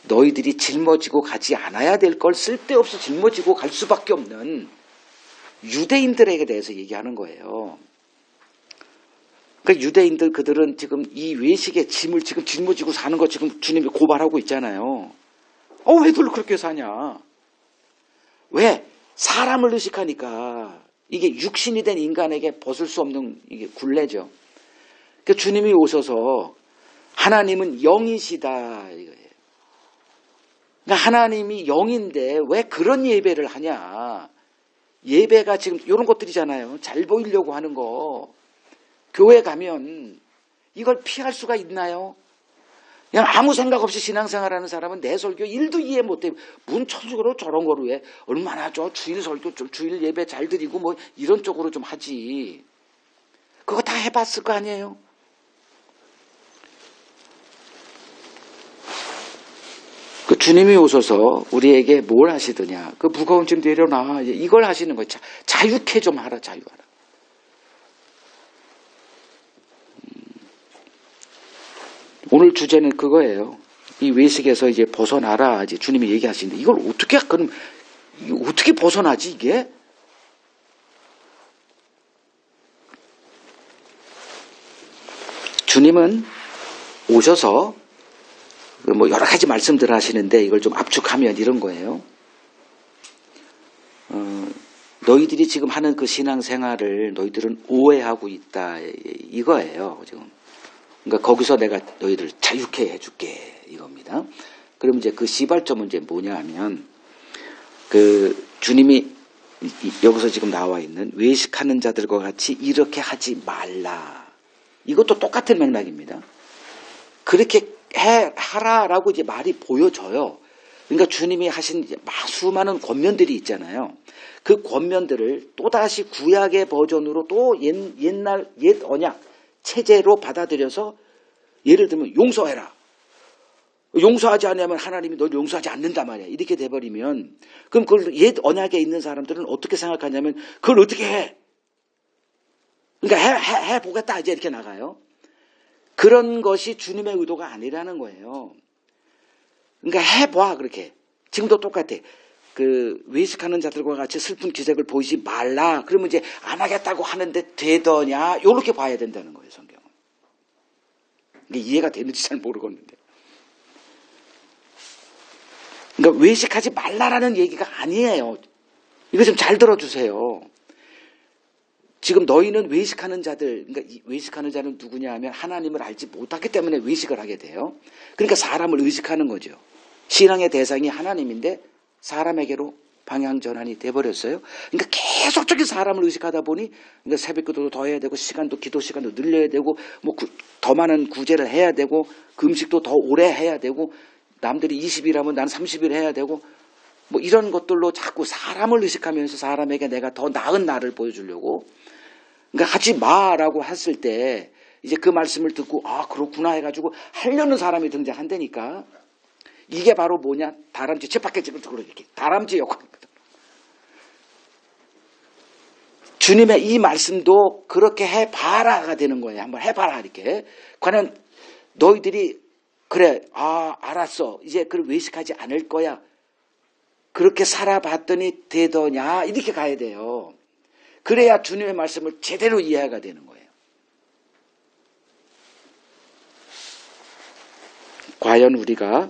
너희들이 짊어지고 가지 않아야 될 걸 쓸데없이 짊어지고 갈 수밖에 없는 유대인들에게 대해서 얘기하는 거예요. 그러니까 유대인들 그들은 지금 이 외식의 짐을 지금 짊어지고 사는 거 지금 주님이 고발하고 있잖아요. 왜들 그렇게 사냐? 왜? 사람을 의식하니까 이게 육신이 된 인간에게 벗을 수 없는 이게 굴레죠. 그러니까 주님이 오셔서 하나님은 영이시다 이거예요. 그러니까 하나님이 영인데 왜 그런 예배를 하냐? 예배가 지금 이런 것들이잖아요. 잘 보이려고 하는 거. 교회 가면 이걸 피할 수가 있나요? 그냥 아무 생각 없이 신앙생활하는 사람은 내 설교 1도 이해 못해. 무슨 천주교로 저런 거로 해. 얼마나 주일 설교 좀 주일 예배 잘 드리고 뭐 이런 쪽으로 좀 하지. 그거 다 해봤을 거 아니에요? 그 주님이 오셔서 우리에게 뭘 하시더냐. 그 무거운 짐 내려놔. 이걸 하시는 거예요. 자유케 좀 하라. 자유하라. 오늘 주제는 그거예요. 이 외식에서 이제 벗어나라. 이제 주님이 얘기하시는데 이걸 그럼 어떻게 벗어나지 이게? 주님은 오셔서 뭐 여러 가지 말씀들을 하시는데 이걸 좀 압축하면 이런 거예요. 너희들이 지금 하는 그 신앙생활을 너희들은 오해하고 있다 이거예요. 지금. 그러니까 거기서 내가 너희들 자유케 해줄게 이겁니다. 그럼 이제 그 시발점은 이제 뭐냐 하면 그 주님이 여기서 지금 나와 있는 외식하는 자들과 같이 이렇게 하지 말라. 이것도 똑같은 맥락입니다. 그렇게 하라라고 이제 말이 보여져요. 그러니까 주님이 하신 이제 수많은 권면들이 있잖아요. 그 권면들을 또다시 구약의 버전으로 또 옛날 옛 언약 체제로 받아들여서 예를 들면 용서해라. 용서하지 않으면 하나님이 널 용서하지 않는단 말이야. 이렇게 돼버리면 그럼 그걸 옛 언약에 있는 사람들은 어떻게 생각하냐면 그걸 어떻게 해? 그러니까 해보겠다 이제 이렇게 나가요. 그런 것이 주님의 의도가 아니라는 거예요. 그러니까 해봐 그렇게. 지금도 똑같아. 그 외식하는 자들과 같이 슬픈 기색을 보이지 말라. 그러면 이제 안 하겠다고 하는데 되더냐? 이렇게 봐야 된다는 거예요, 성경은. 이게 이해가 되는지 잘 모르겠는데. 그러니까 외식하지 말라라는 얘기가 아니에요. 이거 좀 잘 들어주세요. 지금 너희는 외식하는 자들, 그러니까 이 외식하는 자는 누구냐 하면 하나님을 알지 못하기 때문에 외식을 하게 돼요. 그러니까 사람을 의식하는 거죠. 신앙의 대상이 하나님인데 사람에게로 방향 전환이 돼버렸어요. 그러니까 계속적인 사람을 의식하다 보니 그러니까 새벽기도도 더 해야 되고 시간도 기도 시간도 늘려야 되고 뭐 더 많은 구제를 해야 되고 그 음식도 더 오래 해야 되고 남들이 20일하면 나는 30일 해야 되고 뭐 이런 것들로 자꾸 사람을 의식하면서 사람에게 내가 더 나은 나를 보여주려고 그러니까 하지 마라고 했을 때 이제 그 말씀을 듣고 그렇구나 해가지고 하려는 사람이 등장한다니까. 이게 바로 뭐냐? 다람쥐 쳇바퀴 찍고 이렇게 다람쥐 역할이거든. 주님의 이 말씀도 그렇게 해봐라가 되는 거예요. 한번 해봐라 이렇게. 과연 너희들이 그래 알았어 이제 그걸 외식하지 않을 거야. 그렇게 살아봤더니 되더냐 이렇게 가야 돼요. 그래야 주님의 말씀을 제대로 이해가 되는 거예요. 과연 우리가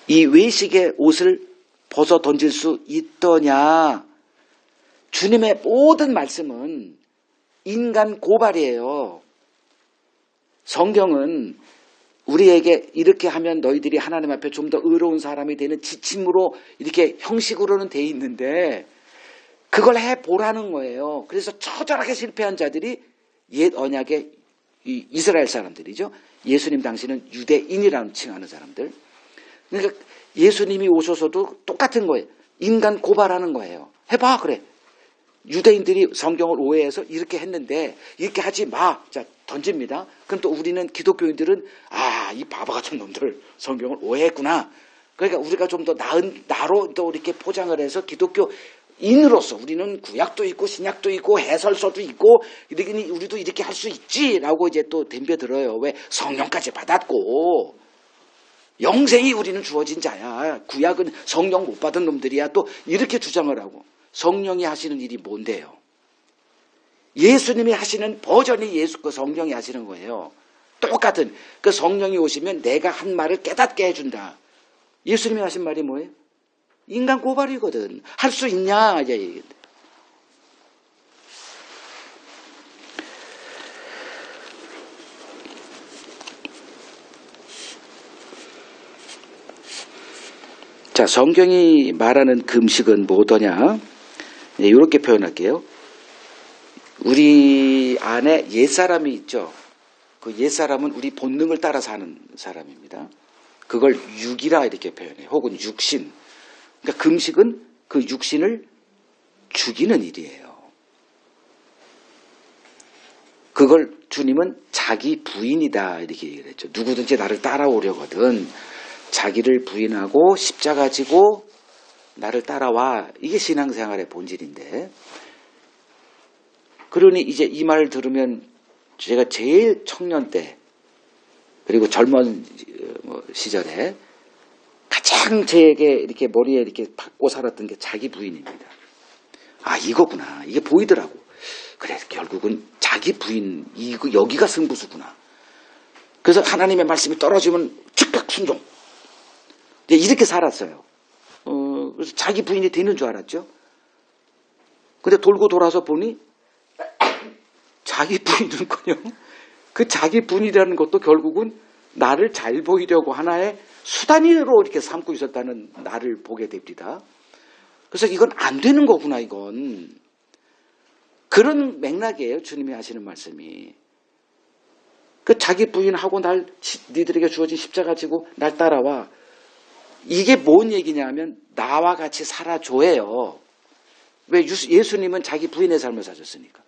이 외식의 옷을 벗어 던질 수 있더냐? 주님의 모든 말씀은 인간 고발이에요. 성경은 우리에게 이렇게 하면 너희들이 하나님 앞에 좀 더 의로운 사람이 되는 지침으로 이렇게 형식으로는 돼 있는데 그걸 해보라는 거예요. 그래서 처절하게 실패한 자들이 옛 언약의 이스라엘 사람들이죠. 예수님 당시는 유대인이라고 칭하는 사람들. 그러니까 예수님이 오셔서도 똑같은 거예요. 인간 고발하는 거예요. 해봐 그래. 유대인들이 성경을 오해해서 이렇게 했는데 이렇게 하지 마. 자 던집니다. 그럼 또 우리는 기독교인들은 이 바보 같은 놈들 성경을 오해했구나. 그러니까 우리가 좀 더 나은 나로 또 이렇게 포장을 해서 기독교인으로서 우리는 구약도 있고 신약도 있고 해설서도 있고 우리도 이렇게 할 수 있지라고 이제 또 덤벼들어요. 왜 성령까지 받았고 영생이 우리는 주어진 자야. 구약은 성령 못 받은 놈들이야. 또 이렇게 주장을 하고 성령이 하시는 일이 뭔데요? 예수님이 하시는 버전이 그 성령이 하시는 거예요. 똑같은 그 성령이 오시면 내가 한 말을 깨닫게 해준다. 예수님이 하신 말이 뭐예요? 인간 고발이거든. 할 수 있냐? 이제 자, 성경이 말하는 금식은 뭐더냐? 이렇게 표현할게요. 우리 안에 옛사람이 있죠. 그 옛사람은 우리 본능을 따라 사는 사람입니다. 그걸 육이라 이렇게 표현해요. 혹은 육신. 그러니까 금식은 그 육신을 죽이는 일이에요. 그걸 주님은 자기 부인이다 이렇게 얘기를 했죠. 누구든지 나를 따라오려거든 자기를 부인하고 십자가 지고 나를 따라와. 이게 신앙생활의 본질인데, 그러니 이제 이 말을 들으면 제가 제일 청년 때 그리고 젊은 시절에 가장 제게 이렇게 머리에 이렇게 박고 살았던 게 자기 부인입니다. 아, 이거구나. 이게 보이더라고. 그래, 결국은 자기 부인, 여기가 승부수구나. 그래서 하나님의 말씀이 떨어지면 즉각 순종. 이렇게 살았어요. 그래서 자기 부인이 되는 줄 알았죠. 근데 돌고 돌아서 보니 자기 부인은커녕 그 자기 부인이라는 것도 결국은 나를 잘 보이려고 하나의 수단으로 이렇게 삼고 있었다는 나를 보게 됩니다. 그래서 이건 안 되는 거구나, 이건. 그런 맥락이에요, 주님이 하시는 말씀이. 그 자기 부인하고 니들에게 주어진 십자가 지고 날 따라와. 이게 뭔 얘기냐 하면 나와 같이 살아줘예요. 왜? 예수님은 자기 부인의 삶을 사셨으니까.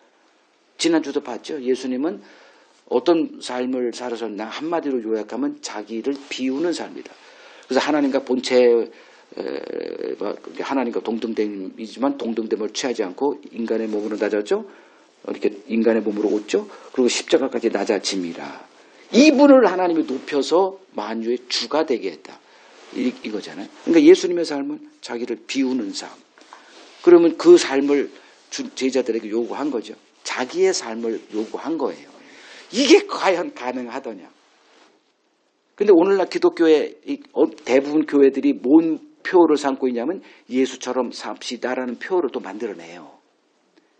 지난주도 봤죠. 예수님은 어떤 삶을 살아셨나 한마디로 요약하면 자기를 비우는 삶이다. 그래서 하나님과 본체 하나님과 동등됨이지만 동등됨을 취하지 않고 인간의 몸으로 낮았죠. 이렇게 인간의 몸으로 오죠. 그리고 십자가까지 낮아짐이라. 이분을 하나님이 높여서 만유의 주가 되게 했다. 이거잖아요. 그러니까 예수님의 삶은 자기를 비우는 삶. 그러면 그 삶을 제자들에게 요구한 거죠. 자기의 삶을 요구한 거예요. 이게 과연 가능하더냐. 근데 오늘날 기독교의 대부분 교회들이 뭔 표를 삼고 있냐면 예수처럼 삽시다라는 표를 또 만들어내요.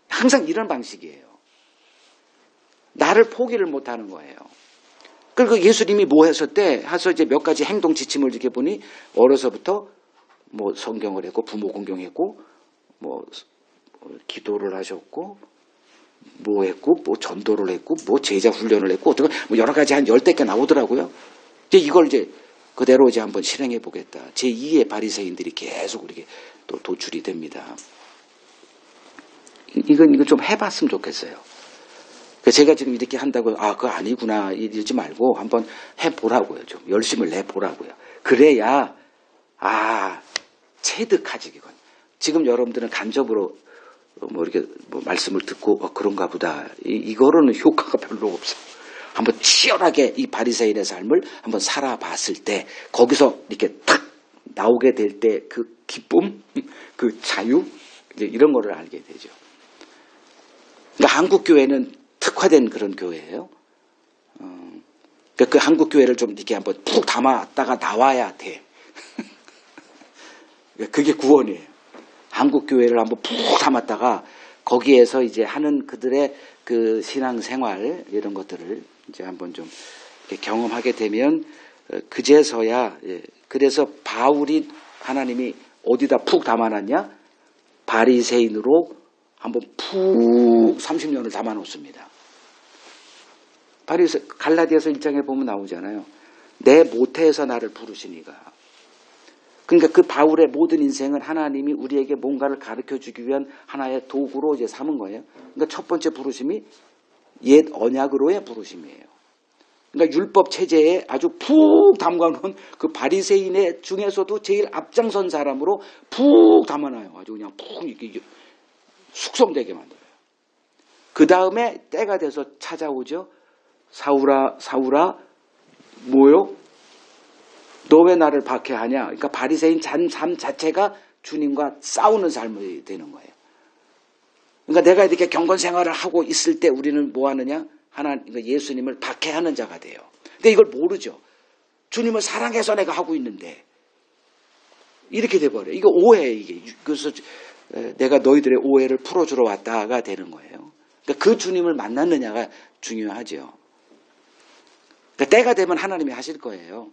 항상 이런 방식이에요. 나를 포기를 못하는 거예요. 그리고 예수님이 뭐 했었대? 해서 이제 몇 가지 행동 지침을 이렇게 보니 어려서부터 뭐 성경을 했고 부모 공경했고 뭐 기도를 하셨고 뭐 했고 뭐 전도를 했고 뭐 제자 훈련을 했고 어떤 뭐 여러 가지 한 10대 개 나오더라고요. 이제 이걸 이제 그대로 이제 한번 실행해 보겠다. 제2의 바리새인들이 계속 이렇게 또 도출이 됩니다. 이건 좀 해봤으면 좋겠어요. 제가 지금 이렇게 한다고 그거 아니구나 이러지 말고 한번 해보라고요. 좀 열심을 내보라고요. 그래야 체득하지 이건. 지금 여러분들은 간접으로 뭐 이렇게 뭐 말씀을 듣고 그런가 보다. 이거로는 효과가 별로 없어요. 한번 치열하게 이 바리새인의 삶을 한번 살아봤을 때 거기서 이렇게 탁 나오게 될 때 그 기쁨, 그 자유 이제 이런 거를 알게 되죠. 그러니까 한국 교회는 특화된 그런 교회예요. 그러니까 그 한국 교회를 좀 이렇게 한번 푹 담았다가 나와야 돼. 그게 구원이에요. 한국 교회를 한번 푹 담았다가 거기에서 이제 하는 그들의 그 신앙 생활 이런 것들을 이제 한번 좀 경험하게 되면 그제서야. 그래서 바울이 하나님이 어디다 푹 담아놨냐? 바리새인으로 한번 푹 30년을 담아놓습니다. 갈라디아서 1장에 보면 나오잖아요. 내 모태에서 나를 부르시니가. 그러니까 그 바울의 모든 인생은 하나님이 우리에게 뭔가를 가르쳐주기 위한 하나의 도구로 이제 삼은 거예요. 그러니까 첫 번째 부르심이 옛 언약으로의 부르심이에요. 그러니까 율법 체제에 아주 푹 담가놓은 그 바리새인의 중에서도 제일 앞장선 사람으로 푹 담아놔요. 아주 그냥 푹 이렇게 숙성되게 만들어요. 그 다음에 때가 돼서 찾아오죠. 사울아, 뭐요? 너 왜 나를 박해하냐? 그러니까 바리새인 삶 자체가 주님과 싸우는 삶이 되는 거예요. 그러니까 내가 이렇게 경건 생활을 하고 있을 때 우리는 뭐 하느냐? 예수님을 박해하는 자가 돼요. 근데 이걸 모르죠. 주님을 사랑해서 내가 하고 있는데 이렇게 돼버려요. 이거 오해예요. 이게. 그래서 내가 너희들의 오해를 풀어주러 왔다가 되는 거예요. 그러니까 그 주님을 만났느냐가 중요하죠. 그러니까 때가 되면 하나님이 하실 거예요.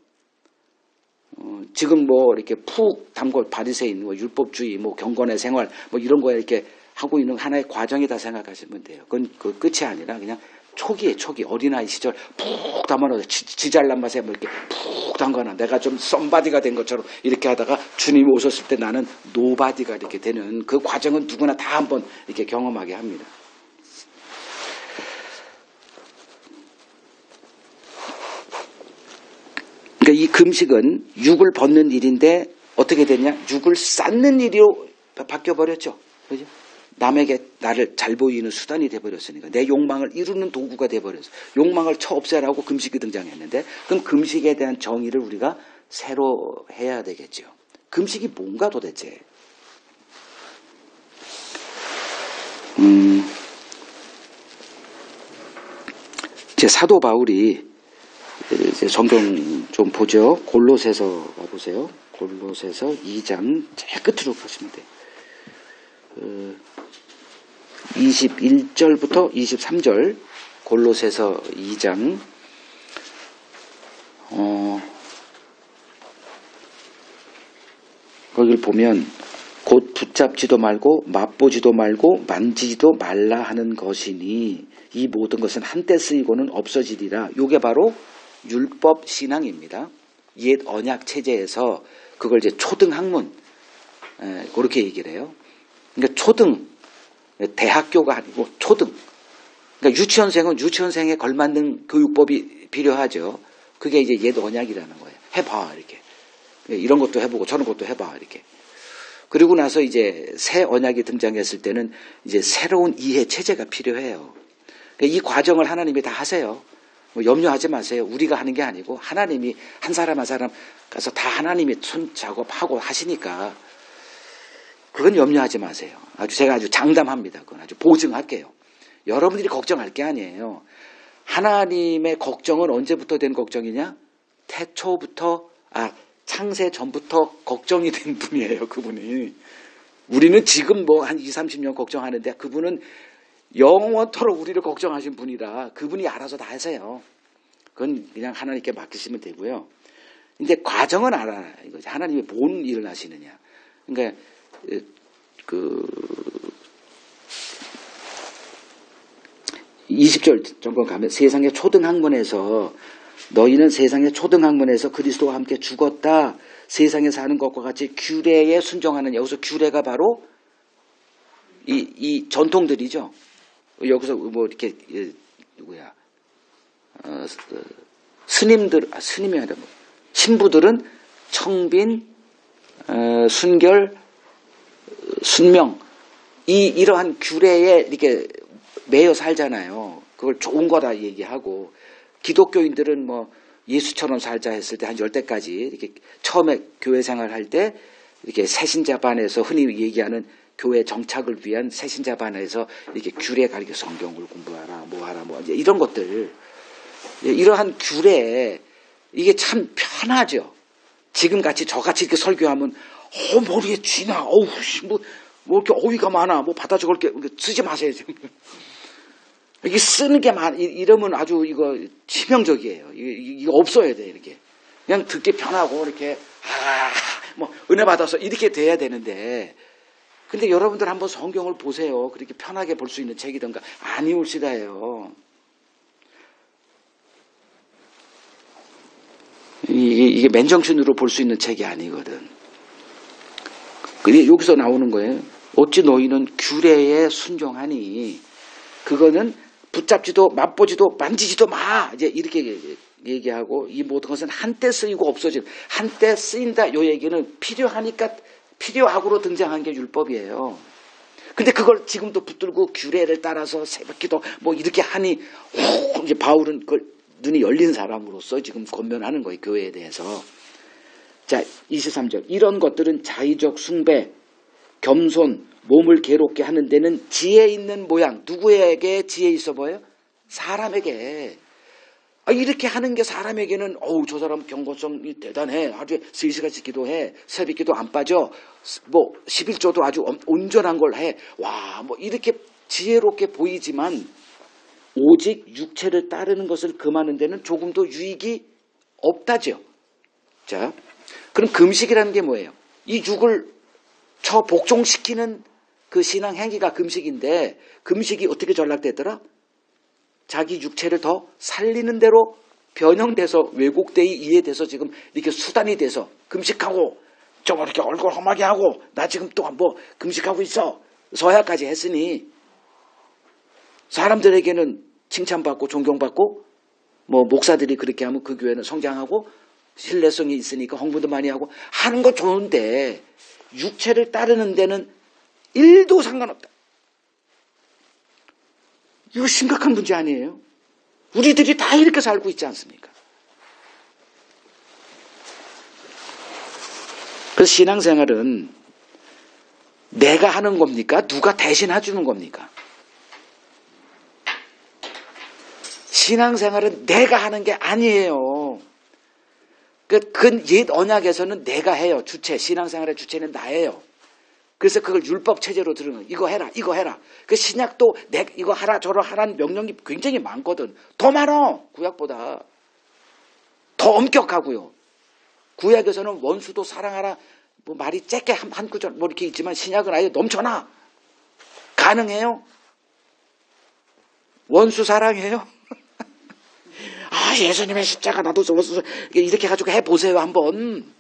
지금 뭐 이렇게 푹 담고 바리새인, 뭐 율법주의, 뭐 경건의 생활, 뭐 이런 거에 이렇게 하고 있는 하나의 과정이다 생각하시면 돼요. 그건 그 끝이 아니라 그냥 초기에 초기 어린아이 시절 푹 담아놓아서 지잘난 맛에 뭐 이렇게 푹 담가놔. 내가 좀 썸바디가 된 것처럼 이렇게 하다가 주님이 오셨을 때 나는 노바디가 이렇게 되는 그 과정은 누구나 다 한번 이렇게 경험하게 합니다. 그러니까 이 금식은 육을 벗는 일인데 어떻게 됐냐? 육을 쌓는 일로 바뀌어버렸죠. 그죠? 남에게 나를 잘 보이는 수단이 돼버렸으니까 내 욕망을 이루는 도구가 돼버렸어. 욕망을 없애라고 금식이 등장했는데 그럼 금식에 대한 정의를 우리가 새로 해야 되겠죠. 금식이 뭔가 도대체. 제 사도 바울이 이제 성경 좀 보죠. 골로새서 가보세요. 골로새서 2장 제일 끝으로 보시면 돼요. 21절부터 23절 골로새서 2장 거기를 보면 곧 붙잡지도 말고 맛보지도 말고 만지지도 말라 하는 것이니 이 모든 것은 한때 쓰이고는 없어지리라. 이게 바로 율법 신앙입니다. 옛 언약 체제에서 그걸 이제 초등학문 그렇게 얘기를 해요. 그러니까 초등 대학교가 아니고 초등. 그러니까 유치원생은 유치원생에 걸맞는 교육법이 필요하죠. 그게 이제 옛 언약이라는 거예요. 해봐 이렇게. 이런 것도 해보고 저런 것도 해봐 이렇게. 그리고 나서 이제 새 언약이 등장했을 때는 이제 새로운 이해 체제가 필요해요. 그러니까 이 과정을 하나님이 다 하세요. 뭐 염려하지 마세요. 우리가 하는 게 아니고 하나님이 한 사람 한 사람 가서 다 하나님이 손 작업하고 하시니까 그건 염려하지 마세요. 제가 아주 장담합니다. 그건 아주 보증할게요. 여러분들이 걱정할 게 아니에요. 하나님의 걱정은 언제부터 된 걱정이냐? 창세 전부터 걱정이 된 분이에요. 그분이. 우리는 지금 뭐 한 20, 30년 걱정하는데 그분은 영원토록 우리를 걱정하신 분이라 그분이 알아서 다 하세요. 그건 그냥 하나님께 맡기시면 되고요. 근데 과정은 알아요. 이거지. 하나님이 뭔 일을 하시느냐. 그러니까 20절 정도 가면 세상의 초등학문에서 너희는 세상의 초등학문에서 그리스도와 함께 죽었다. 세상에 사는 것과 같이 규례에 순종하는. 여기서 규례가 바로 이 전통들이죠. 여기서 뭐 이렇게 스님이 아니라 신부들은 청빈, 순결, 순명 이러한 규례에 이렇게 매여 살잖아요. 그걸 좋은 거다 얘기하고 기독교인들은 뭐 예수처럼 살자 했을 때 한 10대까지 이렇게 처음에 교회 생활할 때 이렇게 새신자반에서 흔히 얘기하는 교회 정착을 위한 새신자반에서 이렇게 규례 가르쳐 성경을 공부하라, 뭐하라, 뭐 이제 이런 것들, 이러한 규례 이게 참 편하죠. 지금 같이 저같이 이렇게 설교하면 머리에 쥐나, 뭐 이렇게 어휘가 많아, 뭐 받아 적을 게 쓰지 마세요. 이게 쓰는 게 이러면 아주 이거 치명적이에요. 이거 없어야 돼 이렇게. 그냥 듣기 편하고 이렇게 뭐 은혜 받아서 이렇게 돼야 되는데. 근데 여러분들 한번 성경을 보세요. 그렇게 편하게 볼 수 있는 책이던가 아니올시다예요. 이게 맨정신으로 볼 수 있는 책이 아니거든. 근데 여기서 나오는 거예요. 어찌 너희는 규례에 순종하니 그거는 붙잡지도 맛보지도 만지지도 마. 이제 이렇게 얘기하고 이 모든 것은 한때 쓰이고 없어지는. 한때 쓰인다. 요 얘기는 필요하니까 필요하고로 등장한 게 율법이에요. 근데 그걸 지금도 붙들고 규례를 따라서 새벽기도 뭐 이렇게 하니 이제 바울은 그걸 눈이 열린 사람으로서 지금 권면하는 거예요. 교회에 대해서. 자, 23절. 이런 것들은 자의적 숭배, 겸손, 몸을 괴롭게 하는 데는 지혜 있는 모양. 누구에게 지혜 있어 보여요? 사람에게. 이렇게 하는 게 사람에게는 저 사람 경고성이 대단해. 아주 3시간씩 기도해. 새벽 기도 안 빠져. 11조도 아주 온전한 걸 해. 와, 이렇게 지혜롭게 보이지만 오직 육체를 따르는 것을 금하는 데는 조금도 유익이 없다죠. 자, 그럼 금식이라는 게 뭐예요? 이 육을 복종시키는 그 신앙 행위가 금식인데, 금식이 어떻게 전락됐더라? 자기 육체를 더 살리는 대로 변형돼서 왜곡되어 이해돼서 지금 이렇게 수단이 돼서 금식하고 저거 이렇게 얼굴 험하게 하고 나 지금 또 금식하고 있어. 서야까지 했으니 사람들에게는 칭찬받고 존경받고 목사들이 그렇게 하면 그 교회는 성장하고 신뢰성이 있으니까 홍보도 많이 하고 하는 거 좋은데 육체를 따르는 데는 1도 상관없다. 이거 심각한 문제 아니에요? 우리들이 다 이렇게 살고 있지 않습니까? 그래서 신앙생활은 내가 하는 겁니까? 누가 대신 해주는 겁니까? 신앙생활은 내가 하는 게 아니에요. 그 옛 언약에서는 내가 해요. 주체, 신앙생활의 주체는 나예요. 그래서 그걸 율법 체제로 들은 거예요. 이거 해라, 이거 해라. 그 신약도 이거 하라, 저러 하라는 명령이 굉장히 많거든. 더 많아, 구약보다. 더 엄격하고요. 구약에서는 원수도 사랑하라, 말이 짧게 한 구절 이렇게 있지만 신약은 아예 넘쳐나. 가능해요? 원수 사랑해요? 예수님의 십자가 나도 이렇게 해가지고 해보세요, 한번.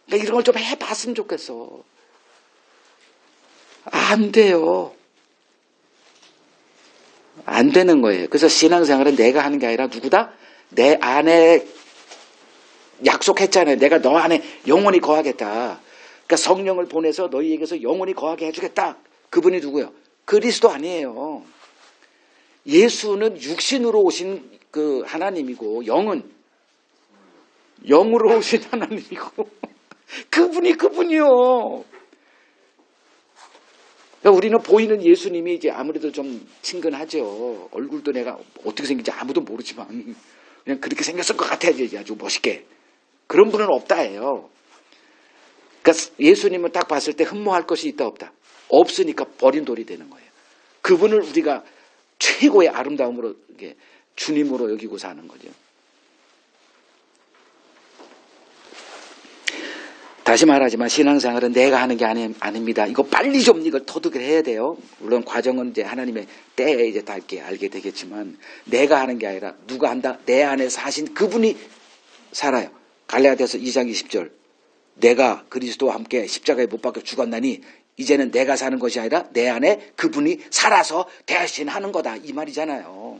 그러니까 이런 걸 좀 해봤으면 좋겠어. 안 돼요. 안 되는 거예요. 그래서 신앙생활은 내가 하는 게 아니라 누구다? 내 안에 약속했잖아요. 내가 너 안에 영원히 거하겠다. 그러니까 성령을 보내서 너희에게서 영원히 거하게 해주겠다. 그분이 누구예요? 그리스도 아니에요. 예수는 육신으로 오신 그 하나님이고 영은 영으로 오신 하나님이고 그분이 그분이요. 그러니까 우리는 보이는 예수님이 이제 아무래도 좀 친근하죠. 얼굴도 내가 어떻게 생긴지 아무도 모르지만 그냥 그렇게 생겼을 것 같아야지 아주 멋있게. 그런 분은 없다예요. 그러니까 예수님을 딱 봤을 때 흠모할 것이 있다 없다. 없으니까 버린 돌이 되는 거예요. 그분을 우리가 최고의 아름다움으로 주님으로 여기고 사는 거죠. 다시 말하지만 신앙생활은 내가 하는 게 아닙니다. 이거 빨리 좀 이걸 터득을 해야 돼요. 물론 과정은 이제 하나님의 때에 이제 다 이렇게 알게 되겠지만 내가 하는 게 아니라 누가 한다? 내 안에 사신 그분이 살아요. 갈라디아서 2장 20절. 내가 그리스도와 함께 십자가에 못 박혀 죽었나니 이제는 내가 사는 것이 아니라 내 안에 그분이 살아서 대신하는 거다. 이 말이잖아요.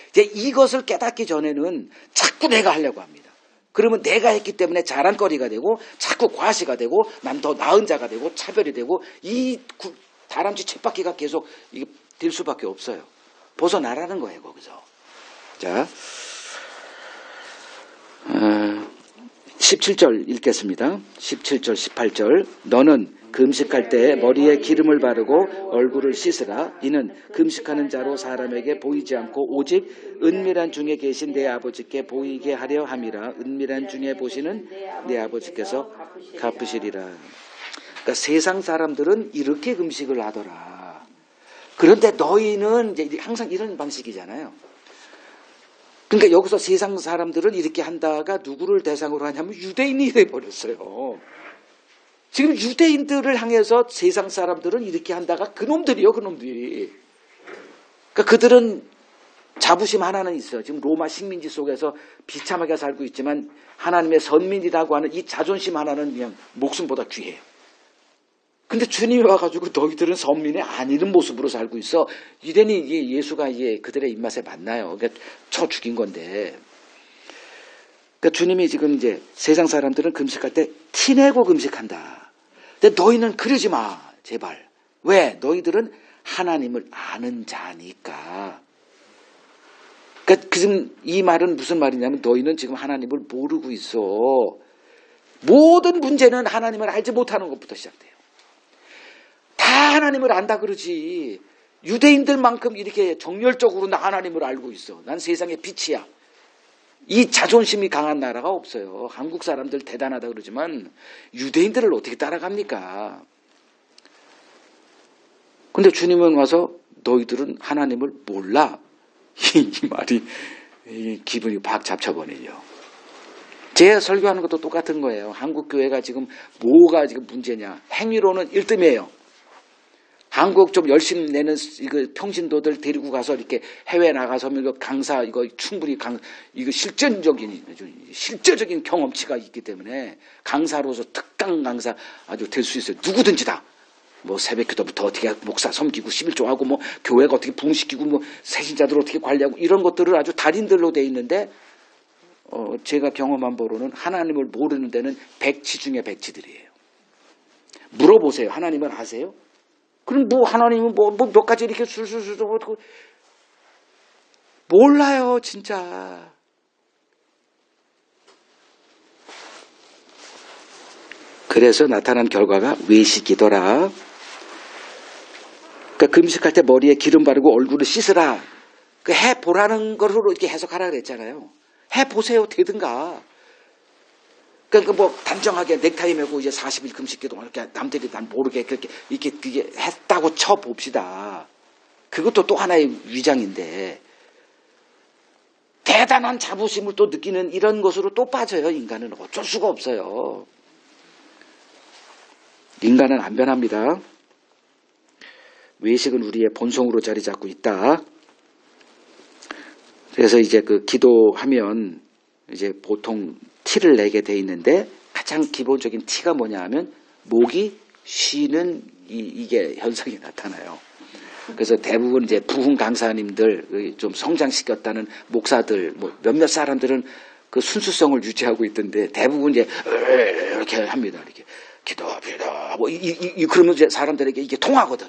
이제 이것을 깨닫기 전에는 자꾸 내가 하려고 합니다. 그러면 내가 했기 때문에 자랑거리가 되고 자꾸 과시가 되고 난 더 나은 자가 되고 차별이 되고 이 다람쥐 쳇바퀴가 계속 될 수밖에 없어요. 벗어나라는 거예요. 거기서. 자, 17절 읽겠습니다. 17절 18절 너는 금식할 때 머리에 기름을 바르고 얼굴을 씻으라. 이는 금식하는 자로 사람에게 보이지 않고 오직 은밀한 중에 계신 내 아버지께 보이게 하려 함이라. 은밀한 중에 보시는 내 아버지께서 갚으시리라. 그러니까 세상 사람들은 이렇게 금식을 하더라. 그런데 너희는 이제 항상 이런 방식이잖아요. 그러니까 여기서 세상 사람들은 이렇게 한다가 누구를 대상으로 하냐면 유대인이 돼버렸어요. 지금 유대인들을 향해서 세상 사람들은 이렇게 한다가 그놈들이요, 그놈들이. 그러니까 그들은 자부심 하나는 있어요. 지금 로마 식민지 속에서 비참하게 살고 있지만 하나님의 선민이라고 하는 이 자존심 하나는 그냥 목숨보다 귀해요. 근데 주님이 와가지고 너희들은 선민이 아니는 모습으로 살고 있어. 이랬니 예수가 그들의 입맛에 맞나요? 그러니까 쳐 죽인 건데. 그러니까 주님이 지금 이제 세상 사람들은 금식할 때 티내고 금식한다. 근데 너희는 그러지 마, 제발. 왜? 너희들은 하나님을 아는 자니까. 그러니까 지금 이 말은 무슨 말이냐면 너희는 지금 하나님을 모르고 있어. 모든 문제는 하나님을 알지 못하는 것부터 시작돼요. 하나님을 안다 그러지. 유대인들만큼 이렇게 정열적으로 나 하나님을 알고 있어. 난 세상의 빛이야. 이 자존심이 강한 나라가 없어요. 한국 사람들 대단하다 그러지만 유대인들을 어떻게 따라갑니까? 근데 주님은 와서 너희들은 하나님을 몰라. 이 말이 기분이 팍 잡쳐버리죠. 제 설교하는 것도 똑같은 거예요. 한국 교회가 지금 뭐가 지금 문제냐. 행위로는 1등이에요. 한국 좀 열심히 내는 이거 평신도들 데리고 가서 이렇게 해외 나가서 이거 강사 이거 충분히 이거 실제적인 경험치가 있기 때문에 강사로서 특강 강사 아주 될 수 있어요. 누구든지 다. 뭐 새벽기도부터 어떻게 목사 섬기고 11조하고 뭐 교회가 어떻게 부흥시키고 뭐 새신자들 어떻게 관리하고 이런 것들을 아주 달인들로 돼 있는데 제가 경험한 바로는 하나님을 모르는 데는 백치 중에 백치들이에요. 물어보세요. 하나님은 아세요? 그럼 뭐 하나님은 뭐 몇 가지 이렇게 술술술 몰라요 진짜. 그래서 나타난 결과가 외식이더라. 그러니까 금식할 때 머리에 기름 바르고 얼굴을 씻으라. 그 해보라는 거로 이렇게 해석하라 그랬잖아요. 해보세요 되든가. 그러니까 뭐 단정하게 넥타이 메고 이제 40일 금식기도 이렇게 남들이 난 모르게 그렇게 이렇게 했다고 쳐 봅시다. 그것도 또 하나의 위장인데 대단한 자부심을 또 느끼는 이런 것으로 또 빠져요. 인간은 어쩔 수가 없어요. 인간은 안 변합니다. 외식은 우리의 본성으로 자리 잡고 있다. 그래서 이제 그 기도하면 이제 보통 티를 내게 돼 있는데 가장 기본적인 티가 뭐냐 하면 목이 쉬는 이게 현상이 나타나요. 그래서 대부분 이제 부흥 강사님들 좀 성장시켰다는 목사들 뭐 몇몇 사람들은 그 순수성을 유지하고 있던데 대부분 이제 이렇게 합니다. 이렇게 기도합니다. 뭐 그러면 이제 사람들에게 이게 통하거든.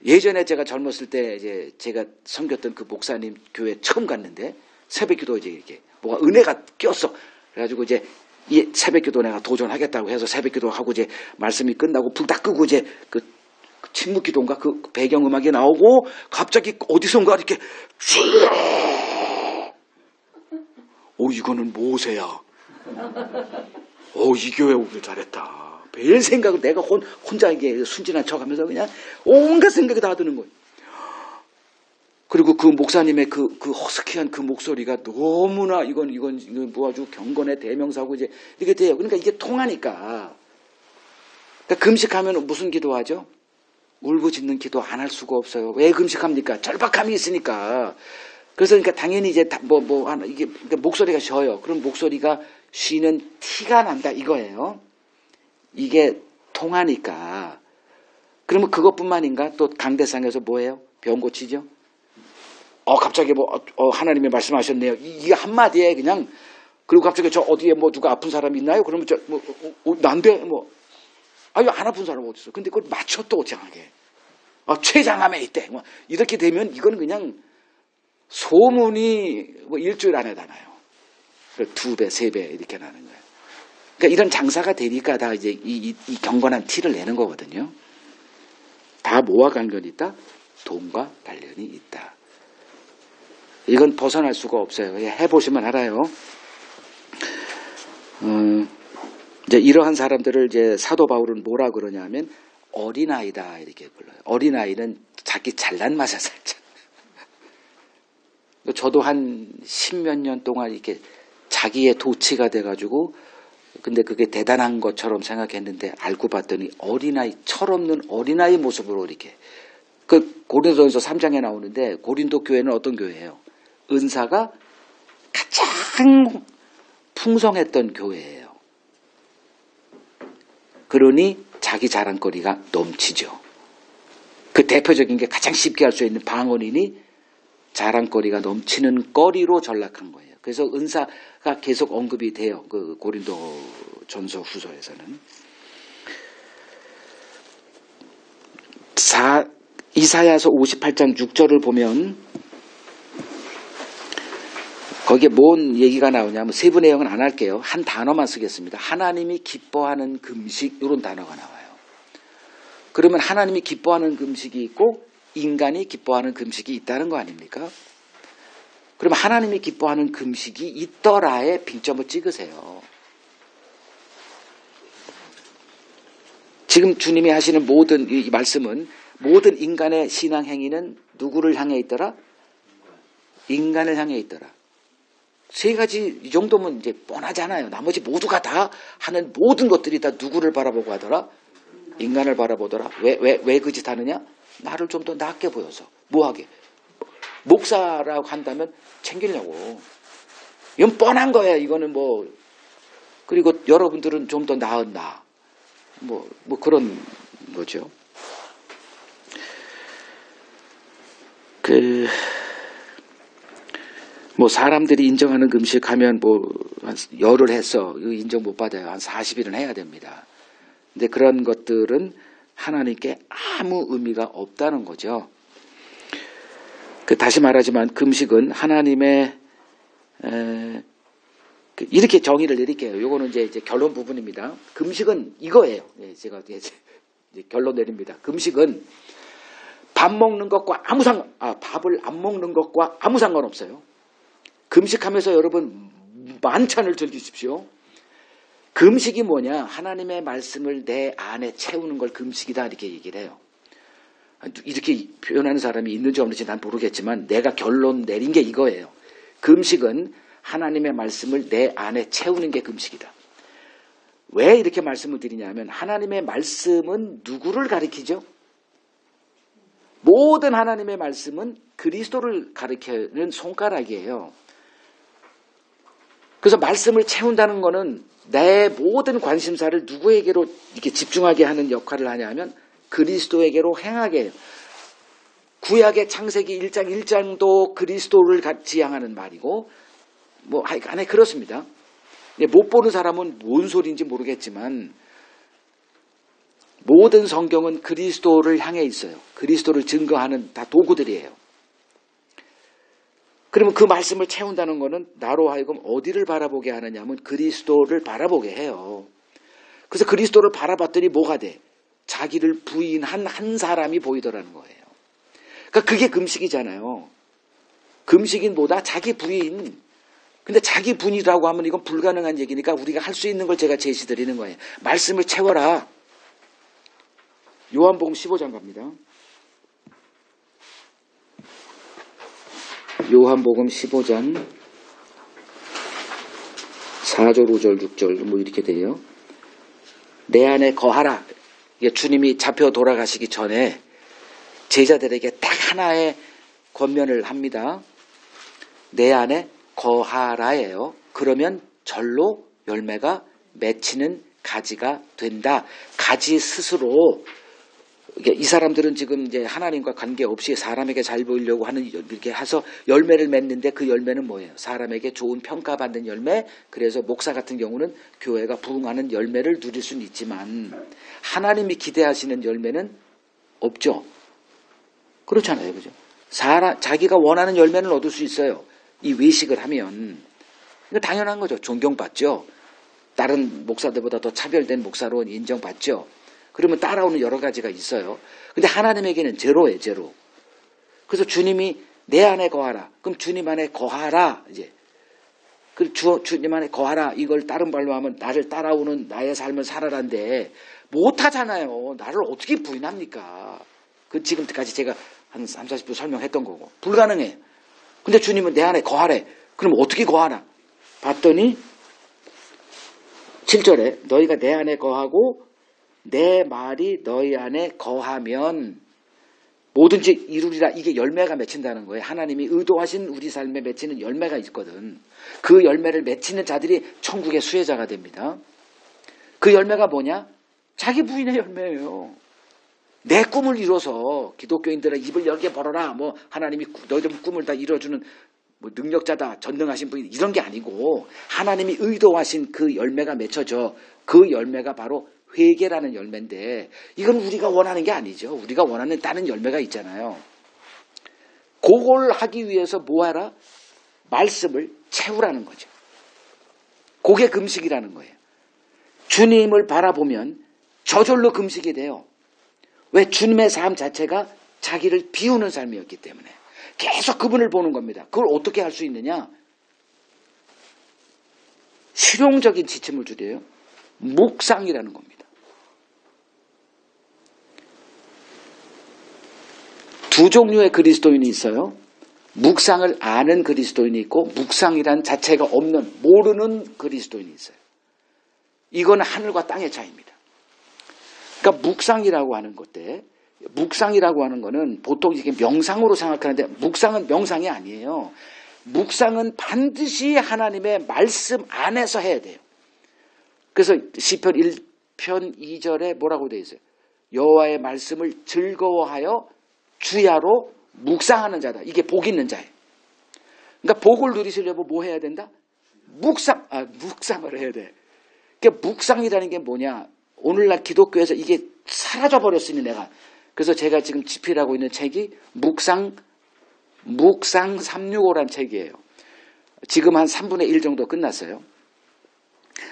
예전에 제가 젊었을 때 이제 제가 섬겼던 그 목사님 교회 처음 갔는데 새벽기도 이제 이렇게 뭐가 은혜가 꼈어. 그래가지고 이제 이 새벽기도 내가 도전하겠다고 해서 새벽기도 하고 이제 말씀이 끝나고 불 다 끄고 이제 그 침묵기도인가 그 배경음악이 나오고 갑자기 어디선가 이렇게 이거는 모세야. 이 교회 오길 잘했다. 별 생각을 내가 혼자 이게 순진한 척하면서 그냥 온갖 생각이 다 드는 거예요. 그리고 그 목사님의 그 허스키한 그 목소리가 너무나 이건 뭐 아주 경건의 대명사고 이제 이렇게 돼요. 그러니까 이게 통하니까. 그러니까 금식하면 무슨 기도하죠? 울부짖는 기도 안 할 수가 없어요. 왜 금식합니까? 절박함이 있으니까. 그래서 그러니까 당연히 이제 이게 그러니까 목소리가 쉬어요. 그럼 목소리가 쉬는 티가 난다 이거예요. 이게 통하니까. 그러면 그것뿐만인가? 또 강대상에서 뭐예요? 병 고치죠? 갑자기 하나님이 말씀하셨네요. 이게 한마디에 그냥, 그리고 갑자기 저 어디에 누가 아픈 사람이 있나요? 그러면 난데, 안 아픈 사람 어디 있어? 근데 그걸 맞춰 또 장하게. 췌장암에 있대. 이렇게 되면 이거는 그냥 소문이 일주일 안에 다 나요. 2배, 3배 이렇게 나는 거예요. 그러니까 이런 장사가 되니까 다 이제 이 경건한 티를 내는 거거든요. 다 뭐와 관련이 있다? 돈과 관련이 있다. 이건 벗어날 수가 없어요. 해보시면 알아요. 이제 이러한 사람들을 이제 사도 바울은 뭐라 그러냐면 어린아이다 이렇게 불러요. 어린아이는 자기 잘난 맛에 살잖아요. 저도 한 10몇 년 동안 이렇게 자기의 도치가 돼가지고 근데 그게 대단한 것처럼 생각했는데 알고 봤더니 어린아이 철없는 어린아이 모습으로 이렇게 그 고린도전서 3장에 나오는데 고린도 교회는 어떤 교회예요? 은사가 가장 풍성했던 교회예요. 그러니 자기 자랑거리가 넘치죠. 그 대표적인 게 가장 쉽게 할 수 있는 방언이니 자랑거리가 넘치는 거리로 전락한 거예요. 그래서 은사가 계속 언급이 돼요. 그 고린도 전서 후서에서는. 이사야서 58장 6절을 보면 거기에 뭔 얘기가 나오냐면 세부 내용은 안 할게요. 한 단어만 쓰겠습니다. 하나님이 기뻐하는 금식 이런 단어가 나와요. 그러면 하나님이 기뻐하는 금식이 있고 인간이 기뻐하는 금식이 있다는 거 아닙니까? 그럼 하나님이 기뻐하는 금식이 있더라에 빙점을 찍으세요. 지금 주님이 하시는 모든 이 말씀은 모든 인간의 신앙 행위는 누구를 향해 있더라? 인간을 향해 있더라. 세 가지 이 정도면 이제 뻔하잖아요. 나머지 모두가 다 하는 모든 것들이 다 누구를 바라보고 하더라? 인간을 바라보더라. 왜 그 짓 하느냐? 나를 좀 더 낫게 보여서. 뭐하게? 목사라고 한다면 챙기려고. 이건 뻔한 거야. 이거는 뭐. 그리고 여러분들은 좀 더 나은 나. 뭐 그런 거죠. 뭐 사람들이 인정하는 금식 하면 뭐 한 열흘 했어. 이거 인정 못 받아요. 한 40일은 해야 됩니다. 근데 그런 것들은 하나님께 아무 의미가 없다는 거죠. 다시 말하지만 금식은 하나님의 이렇게 정의를 내릴게요. 이거는 이제 결론 부분입니다. 금식은 이거예요. 제가 이제 결론 내립니다. 금식은 밥 먹는 것과 밥을 안 먹는 것과 아무 상관없어요. 금식하면서 여러분 만찬을 즐기십시오. 금식이 뭐냐? 하나님의 말씀을 내 안에 채우는 걸 금식이다 이렇게 얘기를 해요. 이렇게 표현하는 사람이 있는지 없는지 난 모르겠지만 내가 결론 내린 게 이거예요. 금식은 하나님의 말씀을 내 안에 채우는 게 금식이다. 왜 이렇게 말씀을 드리냐면 하나님의 말씀은 누구를 가리키죠? 모든 하나님의 말씀은 그리스도를 가리키는 손가락이에요. 그래서 말씀을 채운다는 것은 내 모든 관심사를 누구에게로 이렇게 집중하게 하는 역할을 하냐면 그리스도에게로 행하게 해요. 구약의 창세기 1장 1장도 그리스도를 지향하는 말이고 뭐 안에 그렇습니다. 못 보는 사람은 뭔 소리인지 모르겠지만 모든 성경은 그리스도를 향해 있어요. 그리스도를 증거하는 다 도구들이에요. 그러면 그 말씀을 채운다는 것은 나로 하여금 어디를 바라보게 하느냐면 그리스도를 바라보게 해요. 그래서 그리스도를 바라봤더니 뭐가 돼? 자기를 부인한 한 사람이 보이더라는 거예요. 그러니까 그게 금식이잖아요. 금식인 뭐다? 자기 부인. 근데 자기 부인이라고 하면 이건 불가능한 얘기니까 우리가 할 수 있는 걸 제가 제시드리는 거예요. 말씀을 채워라. 요한복음 15장 갑니다. 요한복음 15장 4절, 5절, 6절 뭐 이렇게 돼요. 내 안에 거하라. 이게 주님이 잡혀 돌아가시기 전에 제자들에게 딱 하나의 권면을 합니다. 내 안에 거하라예요. 그러면 절로 열매가 맺히는 가지가 된다. 가지 스스로 이 사람들은 지금 이제 하나님과 관계없이 사람에게 잘 보이려고 하는 이렇게 해서 열매를 맺는데 그 열매는 뭐예요? 사람에게 좋은 평가받는 열매. 그래서 목사 같은 경우는 교회가 부흥하는 열매를 누릴 수는 있지만 하나님이 기대하시는 열매는 없죠. 그렇잖아요. 그죠? 자기가 원하는 열매는 얻을 수 있어요. 이 외식을 하면. 이거 당연한 거죠. 존경받죠. 다른 목사들보다 더 차별된 목사로 인정받죠. 그러면 따라오는 여러 가지가 있어요. 근데 하나님에게는 제로예요, 제로. 그래서 주님이 내 안에 거하라. 그럼 주님 안에 거하라. 이제. 주님 안에 거하라. 이걸 다른 말로 하면 나를 따라오는 나의 삶을 살아라인데 못하잖아요. 나를 어떻게 부인합니까? 지금까지 제가 한 30, 40분 설명했던 거고. 불가능해. 근데 주님은 내 안에 거하래. 그럼 어떻게 거하나? 봤더니 7절에 너희가 내 안에 거하고 내 말이 너희 안에 거하면 뭐든지 이루리라. 이게 열매가 맺힌다는 거예요. 하나님이 의도하신 우리 삶에 맺히는 열매가 있거든. 그 열매를 맺히는 자들이 천국의 수혜자가 됩니다. 그 열매가 뭐냐? 자기 부인의 열매예요. 내 꿈을 이뤄서 기독교인들의 입을 열게 벌어라. 뭐 하나님이 너희들 꿈을 다 이뤄주는 뭐 능력자다, 전능하신 분이 이런 게 아니고 하나님이 의도하신 그 열매가 맺혀져. 그 열매가 바로 회개라는 열매인데 이건 우리가 원하는 게 아니죠. 우리가 원하는 다른 열매가 있잖아요. 그걸 하기 위해서 뭐하라? 말씀을 채우라는 거죠. 그게 금식이라는 거예요. 주님을 바라보면 저절로 금식이 돼요. 왜? 주님의 삶 자체가 자기를 비우는 삶이었기 때문에 계속 그분을 보는 겁니다. 그걸 어떻게 할 수 있느냐? 실용적인 지침을 줄여요. 묵상이라는 겁니다. 두 종류의 그리스도인이 있어요. 묵상을 아는 그리스도인이 있고 묵상이란 자체가 없는 모르는 그리스도인이 있어요. 이건 하늘과 땅의 차이입니다. 그러니까 묵상이라고 하는 것때 묵상이라고 하는 거는 보통 이렇게 명상으로 생각하는데 묵상은 명상이 아니에요. 묵상은 반드시 하나님의 말씀 안에서 해야 돼요. 그래서 시편 1편 2절에 뭐라고 되어 있어요? 여호와의 말씀을 즐거워하여 주야로 묵상하는 자다. 이게 복 있는 자예요. 그러니까 복을 누리시려면 뭐 해야 된다? 묵상을 해야 돼. 그러니까 묵상이라는 게 뭐냐? 오늘날 기독교에서 이게 사라져 버렸으니 내가. 그래서 제가 지금 집필하고 있는 책이 묵상 365란 책이에요. 지금 한 3분의 1 정도 끝났어요.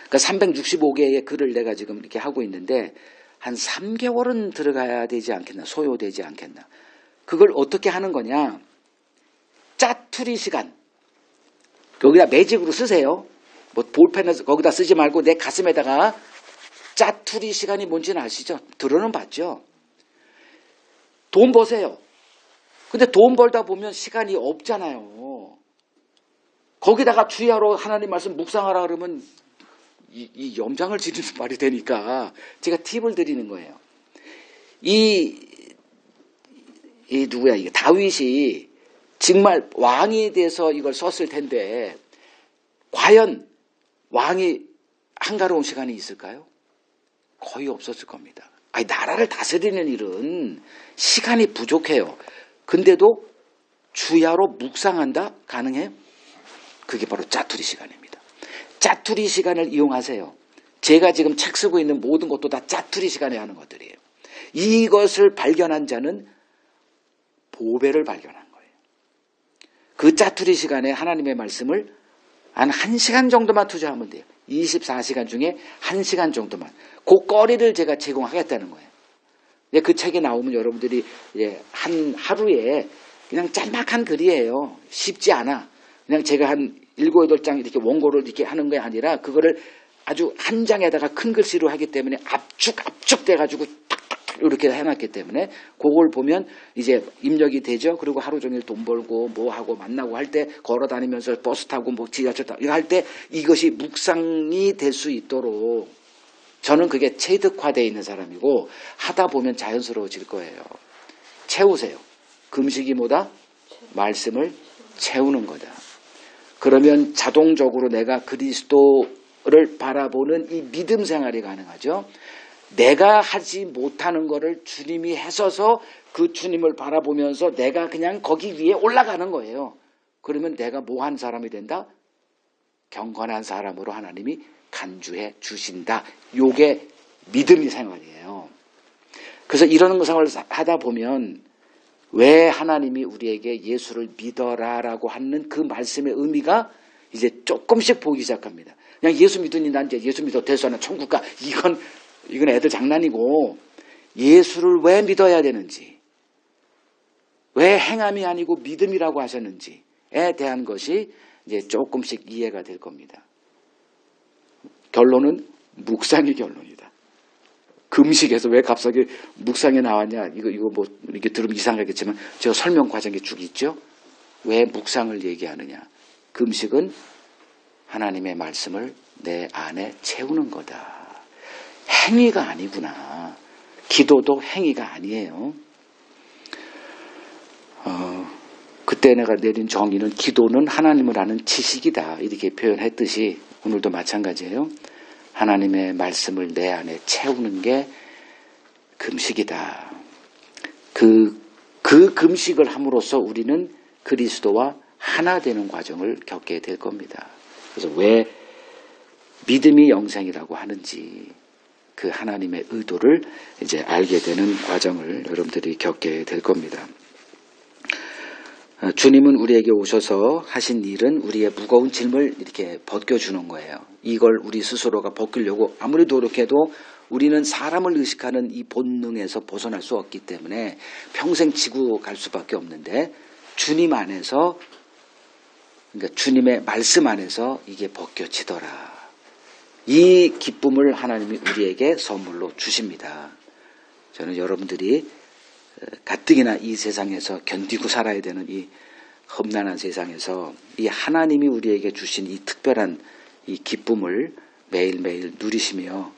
그러니까 365개의 글을 내가 지금 이렇게 하고 있는데 한 3개월은 들어가야 되지 않겠나? 소요되지 않겠나? 그걸 어떻게 하는 거냐? 짜투리 시간. 거기다 매직으로 쓰세요. 뭐 볼펜을 거기다 쓰지 말고 내 가슴에다가 짜투리 시간이 뭔지는 아시죠? 들어는 봤죠? 돈 버세요. 근데 돈 벌다 보면 시간이 없잖아요. 거기다가 주야로 하나님 말씀 묵상하라 그러면 이 염장을 지르는 말이 되니까 제가 팁을 드리는 거예요. 누구야, 이게 다윗이 정말 왕이 돼서 이걸 썼을 텐데, 과연 왕이 한가로운 시간이 있을까요? 거의 없었을 겁니다. 아니, 나라를 다스리는 일은 시간이 부족해요. 근데도 주야로 묵상한다? 가능해요? 그게 바로 짜투리 시간입니다. 짜투리 시간을 이용하세요. 제가 지금 책 쓰고 있는 모든 것도 다 짜투리 시간에 하는 것들이에요. 이것을 발견한 자는 보배를 발견한 거예요. 그 짜투리 시간에 하나님의 말씀을 한 1시간 정도만 투자하면 돼요. 24시간 중에 1시간 정도만. 그 거리를 제가 제공하겠다는 거예요. 그 책에 나오면 여러분들이 한 하루에 그냥 짤막한 글이에요. 쉽지 않아. 그냥 제가 한 7, 8장 이렇게 원고를 이렇게 하는 게 아니라 그거를 아주 한 장에다가 큰 글씨로 하기 때문에 압축 돼가지고 탁탁탁 이렇게 해놨기 때문에 그걸 보면 이제 입력이 되죠. 그리고 하루 종일 돈 벌고 뭐 하고 만나고 할 때 걸어 다니면서 버스 타고 뭐 지하철 타고 이거 할 때 이것이 묵상이 될 수 있도록 저는 그게 체득화되어 있는 사람이고 하다 보면 자연스러워질 거예요. 채우세요. 금식이 뭐다? 말씀을 채우는 거다. 그러면 자동적으로 내가 그리스도를 바라보는 이 믿음 생활이 가능하죠. 내가 하지 못하는 거를 주님이 해서서 그 주님을 바라보면서 내가 그냥 거기 위에 올라가는 거예요. 그러면 내가 뭐한 사람이 된다? 경건한 사람으로 하나님이 간주해 주신다. 요게 믿음의 생활이에요. 그래서 이런 생활을 하다 보면 왜 하나님이 우리에게 예수를 믿어라라고 하는 그 말씀의 의미가 이제 조금씩 보이기 시작합니다. 그냥 예수 믿으니 난 이제 예수 믿어 돼서 난 천국 가. 이건 애들 장난이고 예수를 왜 믿어야 되는지, 왜 행함이 아니고 믿음이라고 하셨는지에 대한 것이 이제 조금씩 이해가 될 겁니다. 결론은 묵상이 결론이다. 금식에서 왜 갑자기 묵상에 나왔냐? 이거 뭐 이렇게 들으면 이상하겠지만 제가 설명 과정에 쭉 있죠. 왜 묵상을 얘기하느냐? 금식은 하나님의 말씀을 내 안에 채우는 거다. 행위가 아니구나. 기도도 행위가 아니에요. 그때 내가 내린 정의는 기도는 하나님을 아는 지식이다. 이렇게 표현했듯이 오늘도 마찬가지예요. 하나님의 말씀을 내 안에 채우는 게 금식이다. 그 금식을 함으로써 우리는 그리스도와 하나 되는 과정을 겪게 될 겁니다. 그래서 왜 믿음이 영생이라고 하는지 그 하나님의 의도를 이제 알게 되는 과정을 여러분들이 겪게 될 겁니다. 주님은 우리에게 오셔서 하신 일은 우리의 무거운 짐을 이렇게 벗겨주는 거예요. 이걸 우리 스스로가 벗기려고 아무리 노력해도 우리는 사람을 의식하는 이 본능에서 벗어날 수 없기 때문에 평생 지고 갈 수밖에 없는데 주님 안에서, 그러니까 주님의 말씀 안에서 이게 벗겨지더라. 이 기쁨을 하나님이 우리에게 선물로 주십니다. 저는 여러분들이 가뜩이나 이 세상에서 견디고 살아야 되는 이 험난한 세상에서 이 하나님이 우리에게 주신 이 특별한 이 기쁨을 매일매일 누리시며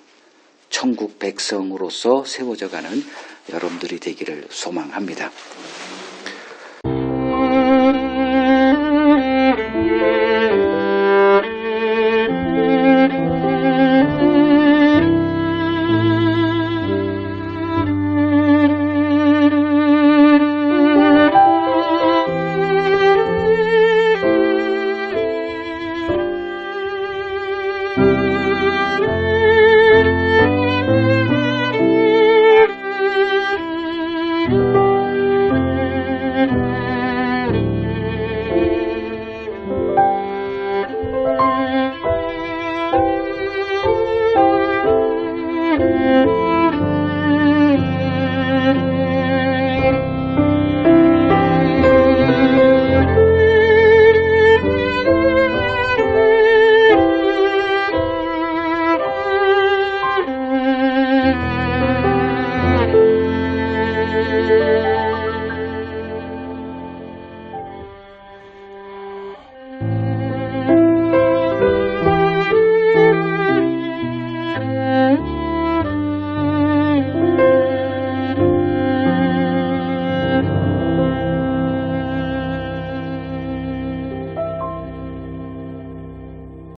천국 백성으로서 세워져가는 여러분들이 되기를 소망합니다.